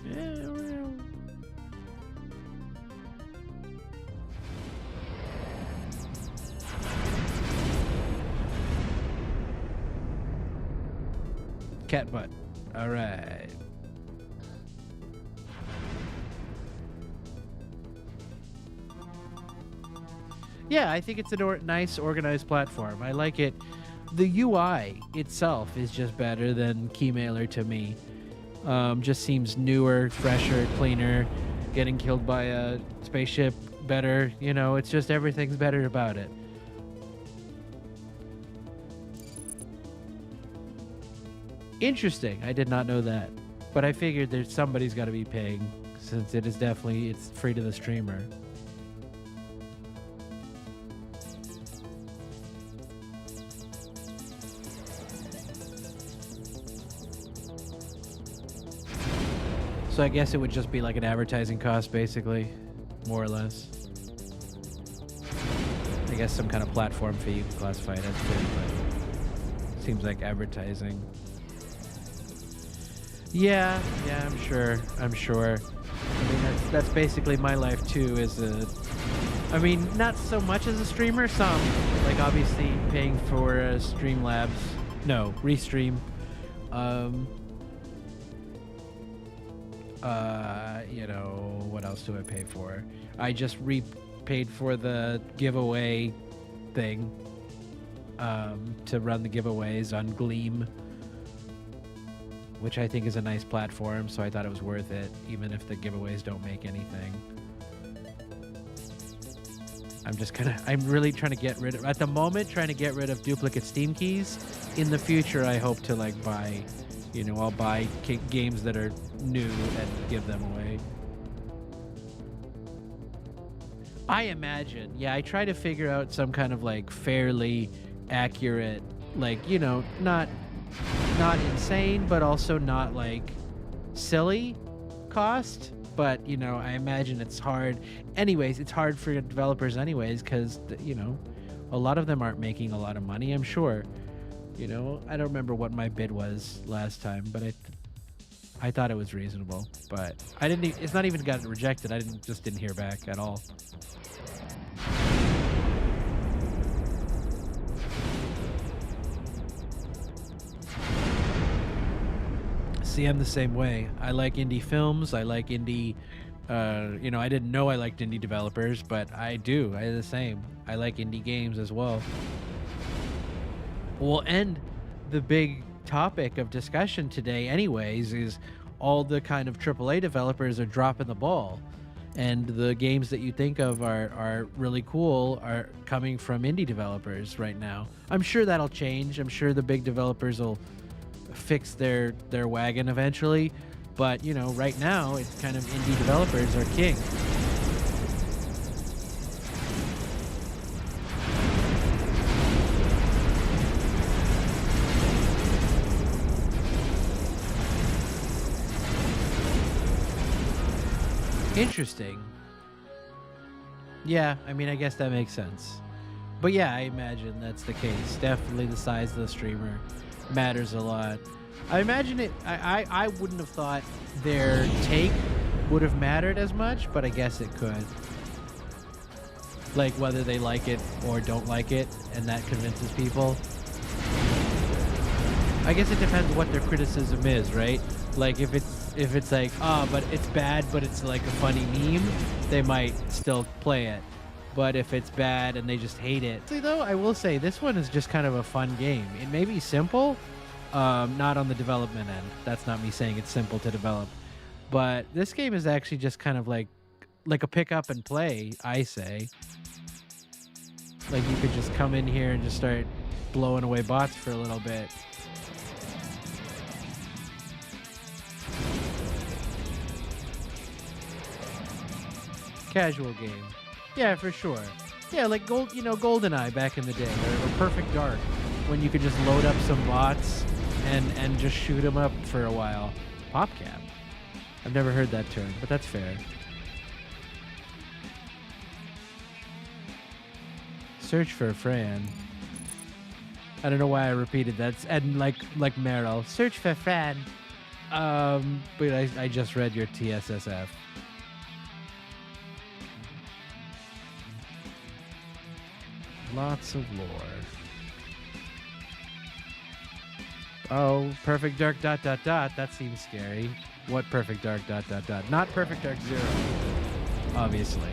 Yeah, well. Cat butt. All right. Yeah, I think it's a nice, organized platform. I like it. The UI itself is just better than Keymailer to me. Just seems newer, fresher, cleaner. Getting killed by a spaceship better. You know, it's just everything's better about it. Interesting. I did not know that. But I figured somebody's got to be paying, since it's free to the streamer. So I guess it would just be like an advertising cost, basically, more or less. I guess some kind of platform fee you can classify it as too, but seems like advertising. Yeah, I'm sure. I mean, that's basically my life too. I mean, not so much as a streamer. Some, like obviously paying for Restream. You know, what else do I pay for? I just paid for the giveaway thing to run the giveaways on Gleam, which I think is a nice platform, so I thought it was worth it, even if the giveaways don't make anything. I'm really trying to get rid of, at the moment, trying to get rid of duplicate Steam keys. In the future, I hope to like buy, you know, I'll buy games that are new and give them away. I imagine, yeah, I try to figure out some kind of like fairly accurate, like, you know, not insane, but also not like silly cost. But, you know, I imagine it's hard. Anyways, it's hard for developers anyways, because, you know, a lot of them aren't making a lot of money, I'm sure. You know, I don't remember what my bid was last time, but I thought it was reasonable. But it's not even got rejected. I just didn't hear back at all. See, I'm the same way. I like indie films. I like indie, you know, I didn't know I liked indie developers, but I do. I do the same. I like indie games as well. Well, and the big topic of discussion today anyways is all the kind of AAA developers are dropping the ball. And the games that you think of are really cool are coming from indie developers right now. I'm sure that'll change. I'm sure the big developers will fix their wagon eventually, but you know, right now it's kind of indie developers are king. Interesting. Yeah, I mean, I guess that makes sense. But yeah, I imagine that's the case. Definitely the size of the streamer matters a lot. I imagine it. I wouldn't have thought their take would have mattered as much, but I guess it could. Like whether they like it or don't like it, and that convinces people. I guess it depends what their criticism is, right? Like if it's like, but it's bad, but it's like a funny meme, they might still play it. But if it's bad and they just hate it. See, though, I will say this one is just kind of a fun game. It may be simple, not on the development end. That's not me saying it's simple to develop. But this game is actually just kind of like a pick up and play, I say. Like you could just come in here and just start blowing away bots for a little bit. Casual game. Yeah, for sure. Yeah, like GoldenEye back in the day, or Perfect Dark, when you could just load up some bots and just shoot them up for a while. PopCap. I've never heard that term, but that's fair. Search for Fran. I don't know why I repeated that. And like Meryl, search for Fran. But I just read your TSSF. Lots of lore. Oh, Perfect Dark ... That seems scary. What Perfect Dark ... Not Perfect Dark 0, obviously.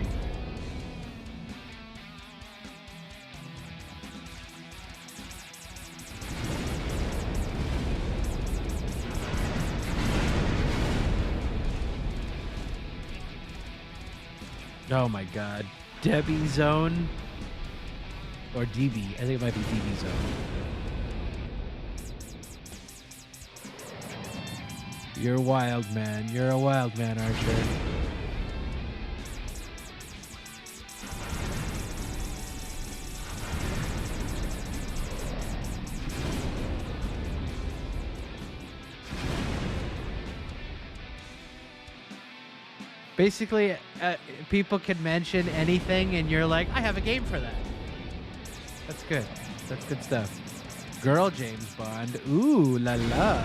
Oh my god. Debbie Zone? Or DB. I think it might be DB Zone. You're a wild man. You're a wild man, Archer. Basically, people can mention anything, and you're like, I have a game for that. That's good. That's good stuff. Girl James Bond. Ooh la la.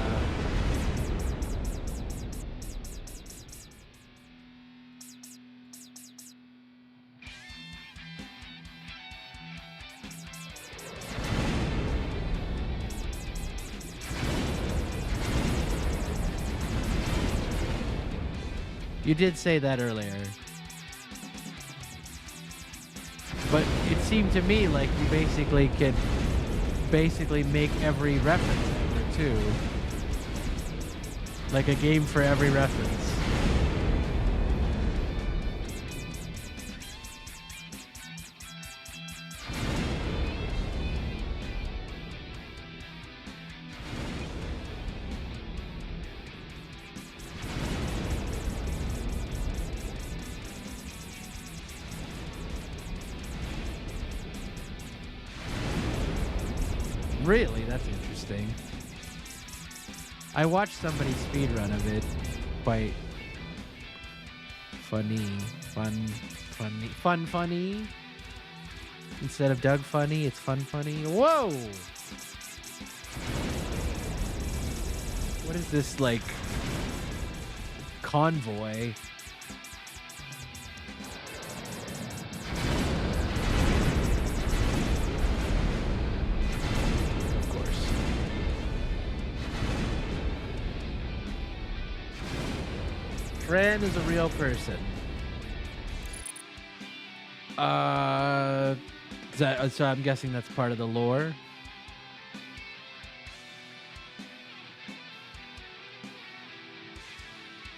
You did say that earlier. But it seemed to me like you basically could make every reference ever, too. Like a game for every reference. Really? That's interesting. I watched somebody speedrun of it. Quite funny. Funny. Instead of Doug Funny, it's Fun Funny. Whoa! What is this, like, convoy? Fran is a real person. So I'm guessing that's part of the lore.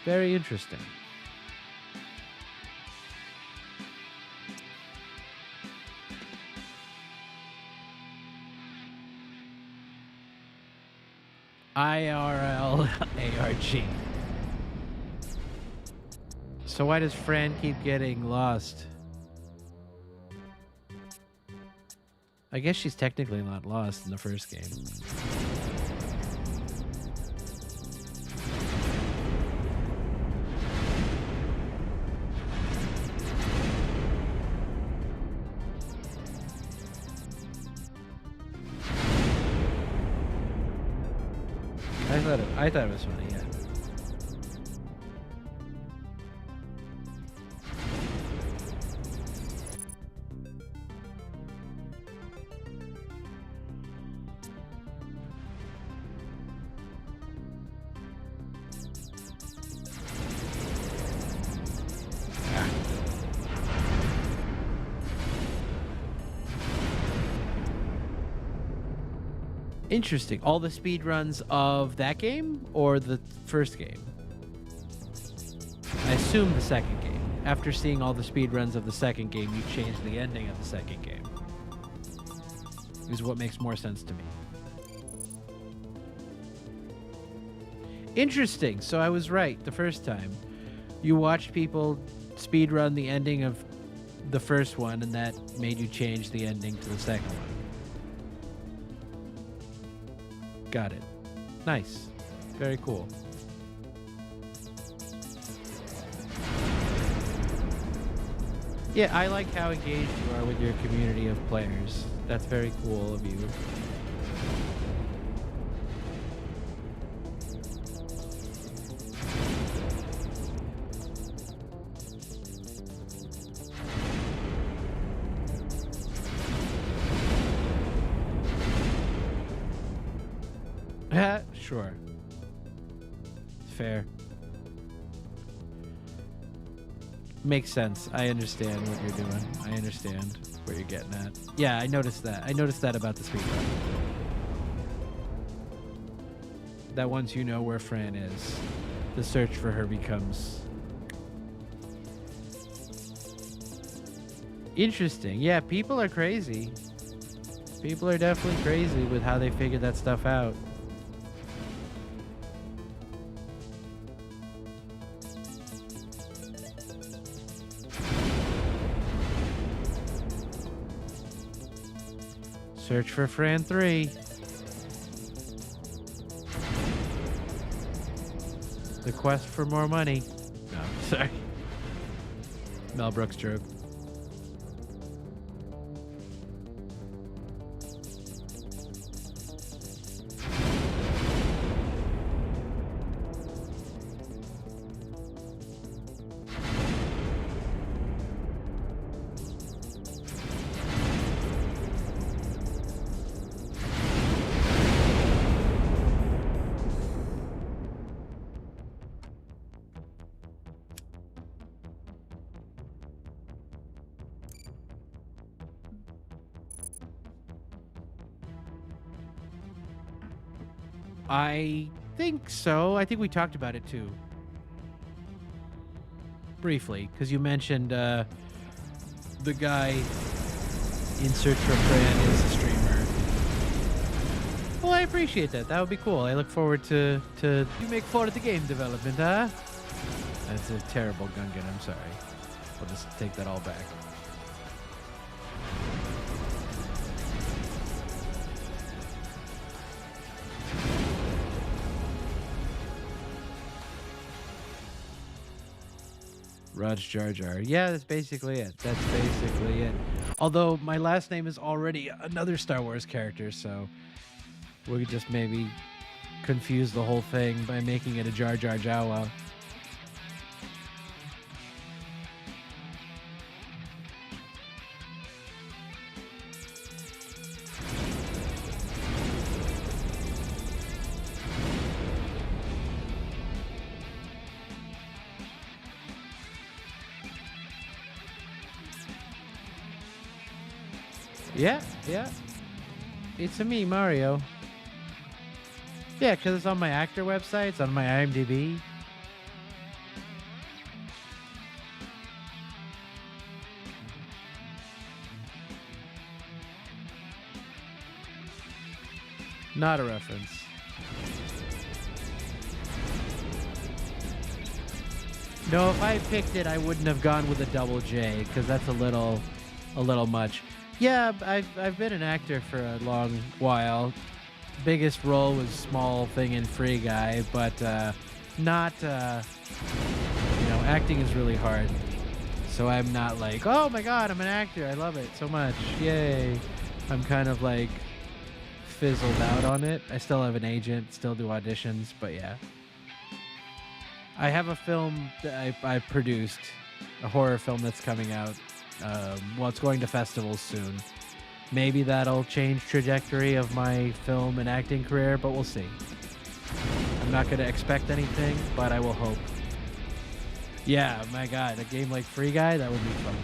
Very interesting. IRL ARG. So why does Fran keep getting lost? I guess she's technically not lost in the first game. I thought it was funny, yeah. Interesting. All the speed runs of that game or the first game? I assume the second game. After seeing all the speed runs of the second game, you changed the ending of the second game. Is what makes more sense to me. Interesting. So I was right the first time. You watched people speed run the ending of the first one, and that made you change the ending to the second one. Got it. Nice. Very cool. Yeah, I like how engaged you are with your community of players. That's very cool of you. Sure. Fair. Makes sense. I understand what you're doing. I understand what you're getting at. Yeah, I noticed that. I noticed that about the speedrun. That once you know where Fran is, the search for her becomes interesting. Yeah, people are crazy. People are definitely crazy with how they figure that stuff out. Search for Fran 3. The quest for more money. No, sorry. Mel Brooks joke. I think so. I think we talked about it too. Briefly, because you mentioned the guy in Search for Fran is a streamer. Well, I appreciate that. That would be cool. I look forward to you make fun of the game development, huh? That's a terrible Gungan. I'm sorry. I'll just take that all back. Raj Jar Jar. Yeah, that's basically it. That's basically it. Although my last name is already another Star Wars character, so we could just maybe confuse the whole thing by making it a Jar Jar Jawa. Yeah. It's a me, Mario. Yeah, because it's on my actor website. It's on my IMDb. Not a reference. No, if I picked it, I wouldn't have gone with a double J, because that's a little much. Yeah, I've been an actor for a long while. Biggest role was small thing in Free Guy, but not, acting is really hard. So I'm not like, oh my God, I'm an actor. I love it so much. Yay. I'm kind of like fizzled out on it. I still have an agent, still do auditions, but yeah. I have a film that I produced, a horror film that's coming out. It's going to festivals soon. Maybe that'll change trajectory of my film and acting career, but we'll see. I'm not going to expect anything, but I will hope. Yeah, my God, a game like Free Guy, that would be fun.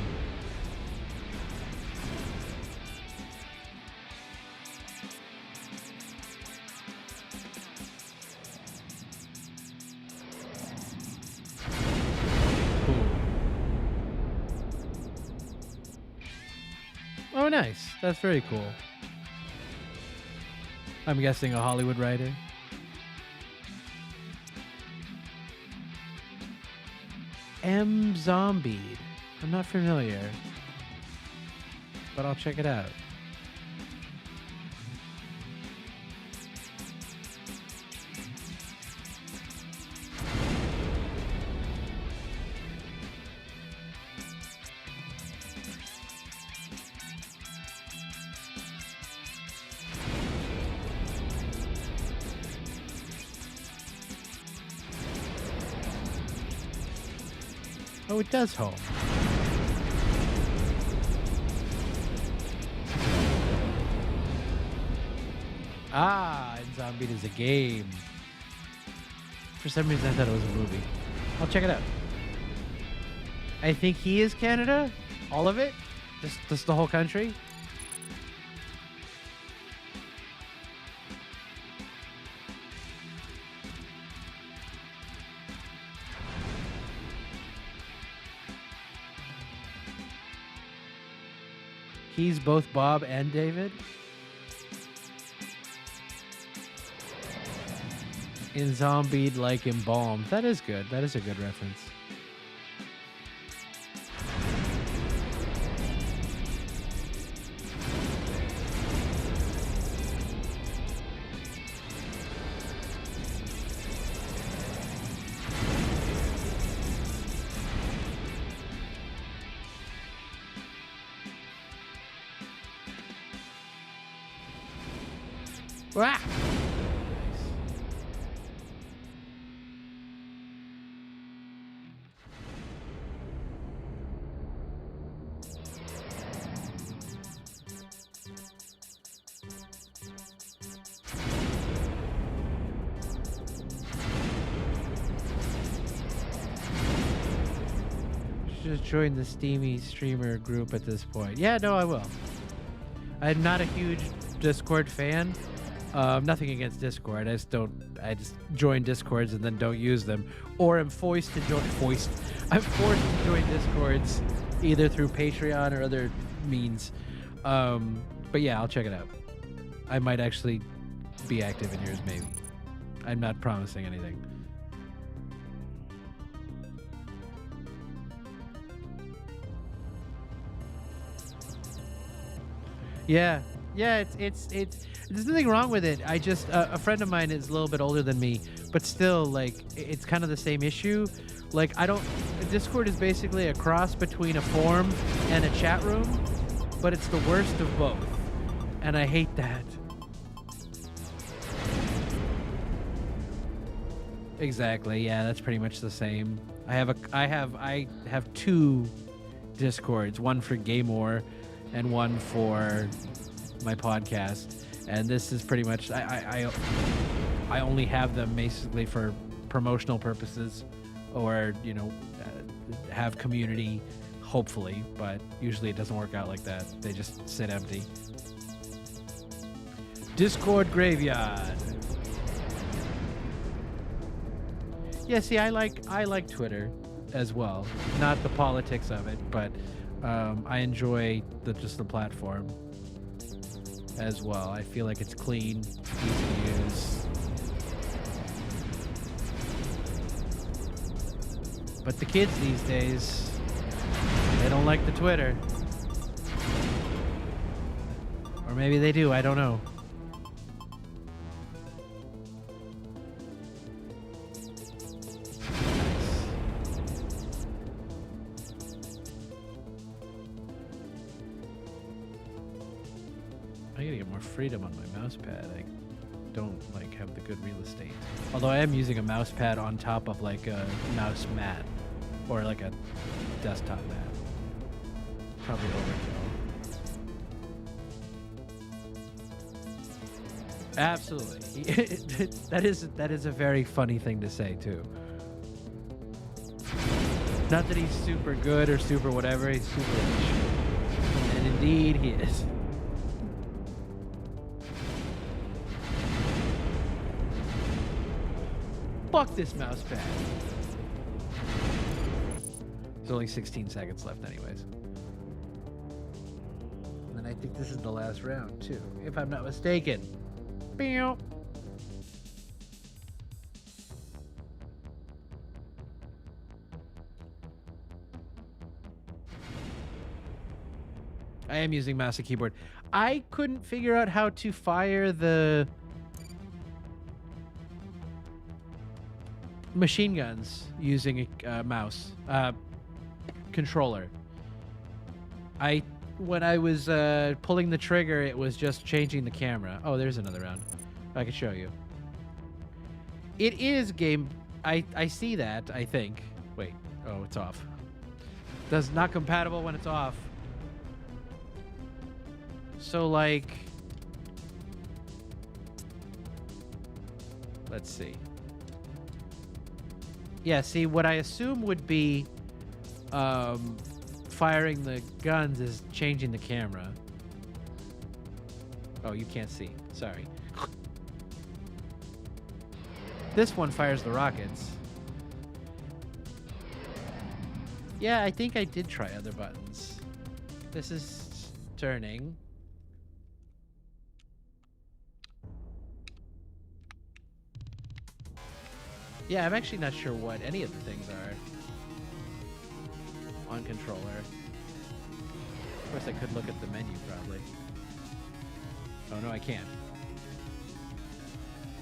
Oh, nice. That's very cool. I'm guessing a Hollywood writer. M. Zombied. I'm not familiar, but I'll check it out. Oh, it does home. And Zombied is a game. For some reason, I thought it was a movie. I'll check it out. I think he is Canada? All of it? Just the whole country? He's both Bob and David? In Zombied like Embalmed. That is good. That is a good reference. Ah! Just join the Steamy streamer group at this point. Yeah, no, I will. I'm not a huge Discord fan. Nothing against Discord. I just join Discords and then don't use them, or I'm forced to join. I'm forced to join Discords either through Patreon or other means. But yeah, I'll check it out. I might actually be active in yours, maybe. I'm not promising anything. Yeah, it's there's nothing wrong with it. I just a friend of mine is a little bit older than me, but still, like, it's kind of the same issue. Like, Discord is basically a cross between a forum and a chat room, but it's the worst of both, and I hate that. Exactly. Yeah, that's pretty much the same. I have two Discords, one for Gamor and one for my podcast, and this is pretty much I only have them basically for promotional purposes, or have community, hopefully, but usually it doesn't work out like that. They just sit empty. Discord graveyard. Yeah, see, I like Twitter as well, not the politics of it, but I enjoy just the platform as well. I feel like it's clean, easy to use. But the kids these days, they don't like the Twitter. Or maybe they do, I don't know. I gotta get more freedom on my mouse pad. I don't have the good real estate. Although I am using a mouse pad on top of like a mouse mat, or like a desktop mat. Probably overkill. Absolutely. that is a very funny thing to say too. Not that he's super good or super whatever, he's super rich. And indeed he is. Fuck this mouse pad. There's only 16 seconds left anyways. And then I think this is the last round too, if I'm not mistaken. Meow. I am using mouse and keyboard. I couldn't figure out how to fire the machine guns using a mouse controller. When I was pulling the trigger, it was just changing the camera. Oh, there's another round. I can show you. It is game. I see that, I think. Wait. Oh, it's off. Does not compatible when it's off. So, like, let's see. Yeah, see, what I assume would be firing the guns is changing the camera. Oh, you can't see. Sorry. This one fires the rockets. Yeah, I think I did try other buttons. This is turning. Yeah, I'm actually not sure what any of the things are on controller. Of course, I could look at the menu, probably. Oh, no, I can't.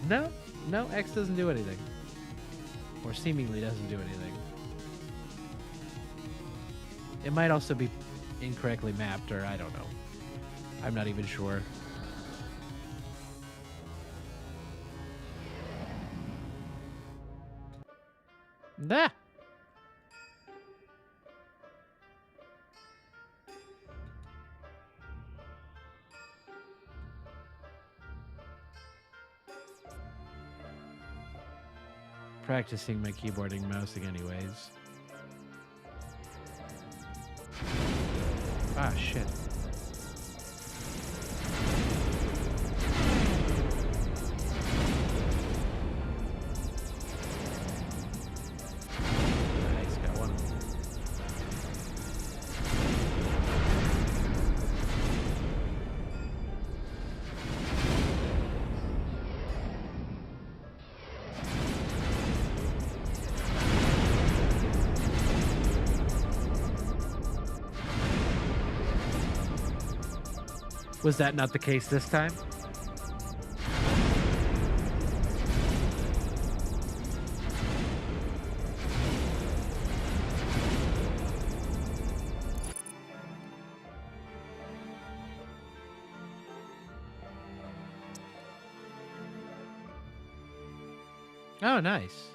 No, X doesn't do anything. Or seemingly doesn't do anything. It might also be incorrectly mapped, or I don't know. I'm not even sure. Nah. Practicing my keyboarding and mousing anyways. Ah, shit. Nice, got one. Was that not the case this time? Oh, nice.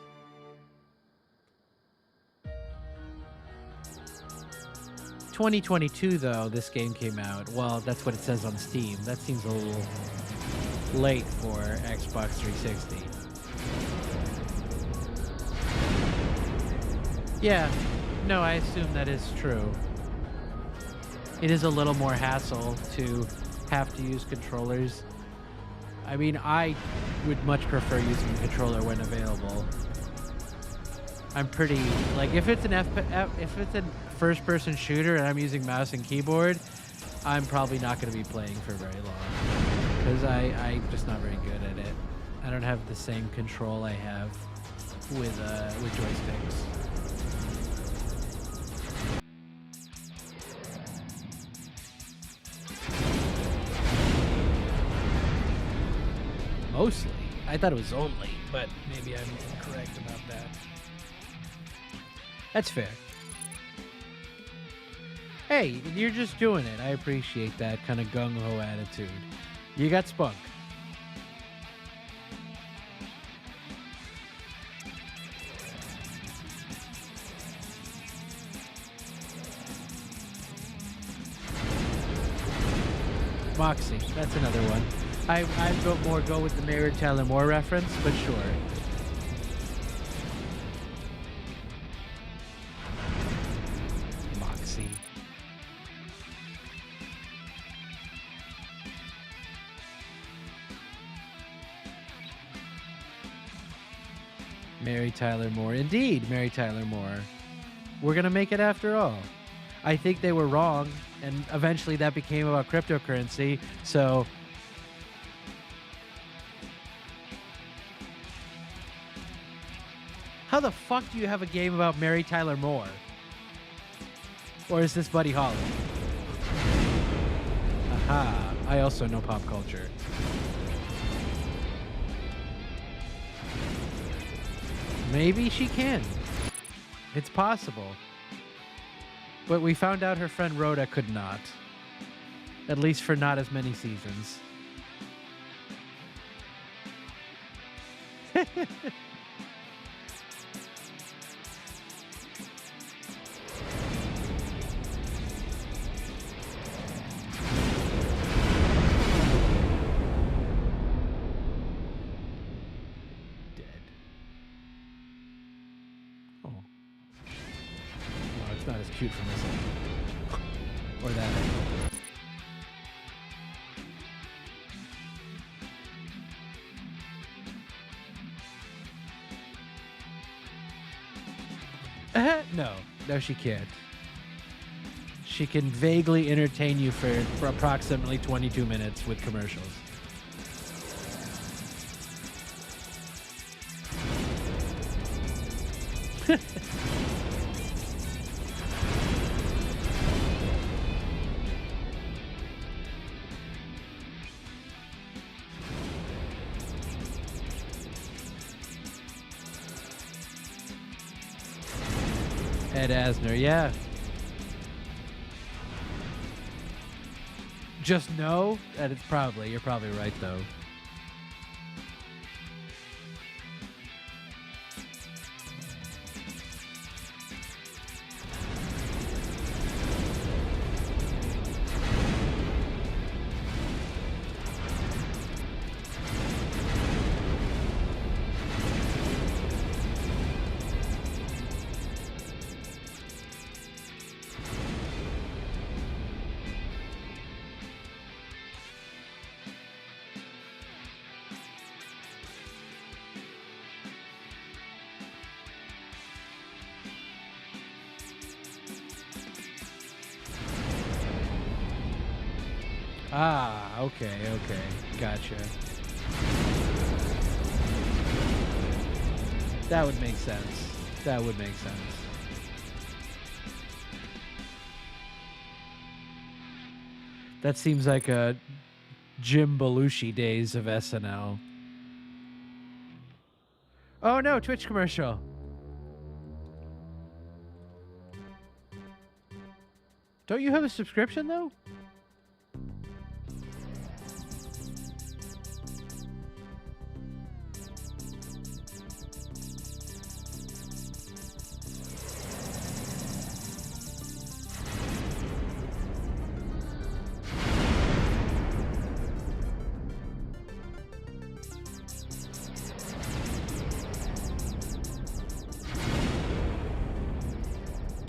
"2022, though, this game came out. Well, that's what it says on Steam. That seems a little late for Xbox 360. Yeah, no, I assume that is true. It is a little more hassle to have to use controllers. I mean, I would much prefer using a controller when available. I'm pretty, like, if it's an if it's a first-person shooter and I'm using mouse and keyboard, I'm probably not going to be playing for very long because I'm just not very good at it. I don't have the same control I have with joysticks. Mostly. I thought it was only, but maybe I'm incorrect about that. That's fair. Hey, you're just doing it. I appreciate that kind of gung-ho attitude. You got spunk. Moxie, that's another one. I'd go with the Mary Tyler Moore reference, but sure. Moxie. Mary Tyler Moore. Indeed, Mary Tyler Moore. We're gonna make it after all. I think they were wrong, and eventually that became about cryptocurrency, so... How the fuck do you have a game about Mary Tyler Moore? Or is this Buddy Holly? Aha, I also know pop culture. Maybe she can. It's possible. But we found out her friend Rhoda could not. At least for not as many seasons. Not as cute from this angle. Or that angle. No, she can't. She can vaguely entertain you for approximately 22 minutes with commercials. Ed Asner, yeah. Just no? That it's probably, you're probably right though. Ah, okay, gotcha. That would make sense. That would make sense. That seems like a Jim Belushi days of SNL. Oh no, Twitch commercial. Don't you have a subscription though?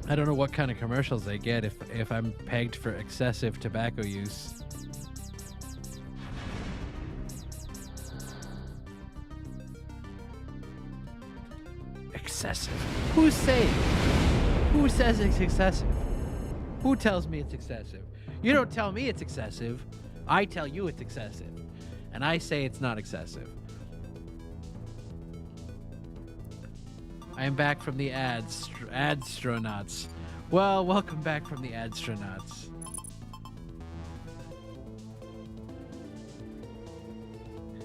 I don't know what kind of commercials they get if I'm pegged for excessive tobacco use. Excessive. Who's saying? Who says it's excessive? Who tells me it's excessive? You don't tell me it's excessive. I tell you it's excessive. And I say it's not excessive. I am back from the AstroNOTs. Well, welcome back from the AstroNOTs.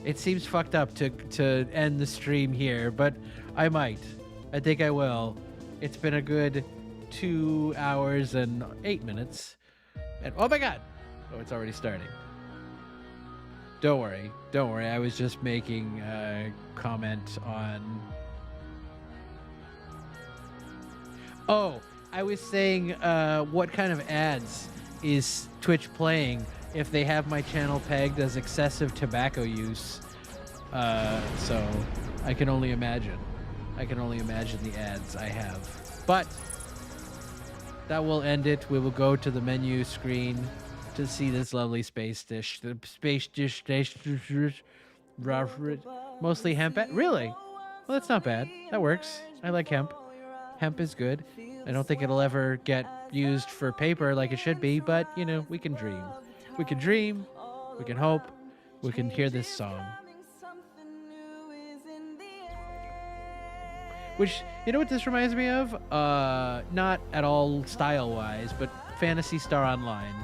It seems fucked up to end the stream here, but I might. I think I will. It's been a good 2 hours and 8 minutes. And oh my god! Oh, it's already starting. Don't worry. I was just making a comment on... Oh, I was saying, what kind of ads is Twitch playing if they have my channel pegged as excessive tobacco use? So I can only imagine. The ads I have. But that will end it. We will go to the menu screen to see this lovely space dish. The space dish, mostly hemp. Really? Well, that's not bad. That works. I like hemp. Hemp is good. I don't think it'll ever get used for paper like it should be, but, you know, we can dream. We can dream. We can hope. We can hear this song. Which, you know what this reminds me of? Not at all style-wise, but Phantasy Star Online.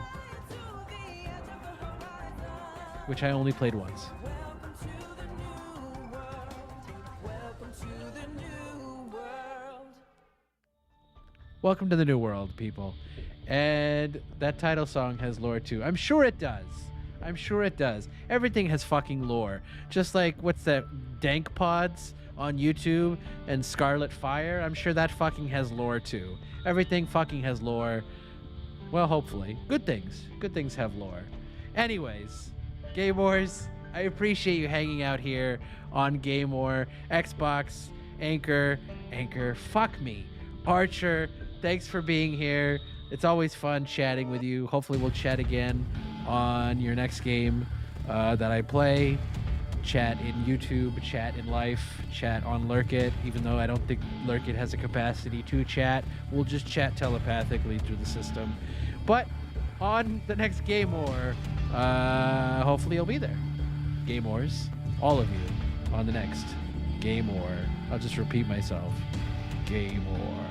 Which I only played once. Welcome to the new world, people. And that title song has lore too. I'm sure it does. Everything has fucking lore. Just like, what's that, Dank Pods on YouTube and Scarlet Fire? I'm sure that fucking has lore too. Everything fucking has lore. Well, hopefully. Good things have lore. Anyways, Game Wars, I appreciate you hanging out here on Game War, Xbox, Anchor, fuck me, Archer. Thanks for being here. It's always fun chatting with you. Hopefully we'll chat again on your next game that I play. Chat in YouTube, chat in life, chat on Lurkit. Even though I don't think Lurkit has a capacity to chat, we'll just chat telepathically through the system. But on the next Game War, hopefully you'll be there. Game Wars, all of you, on the next Game War. I'll just repeat myself. Game War.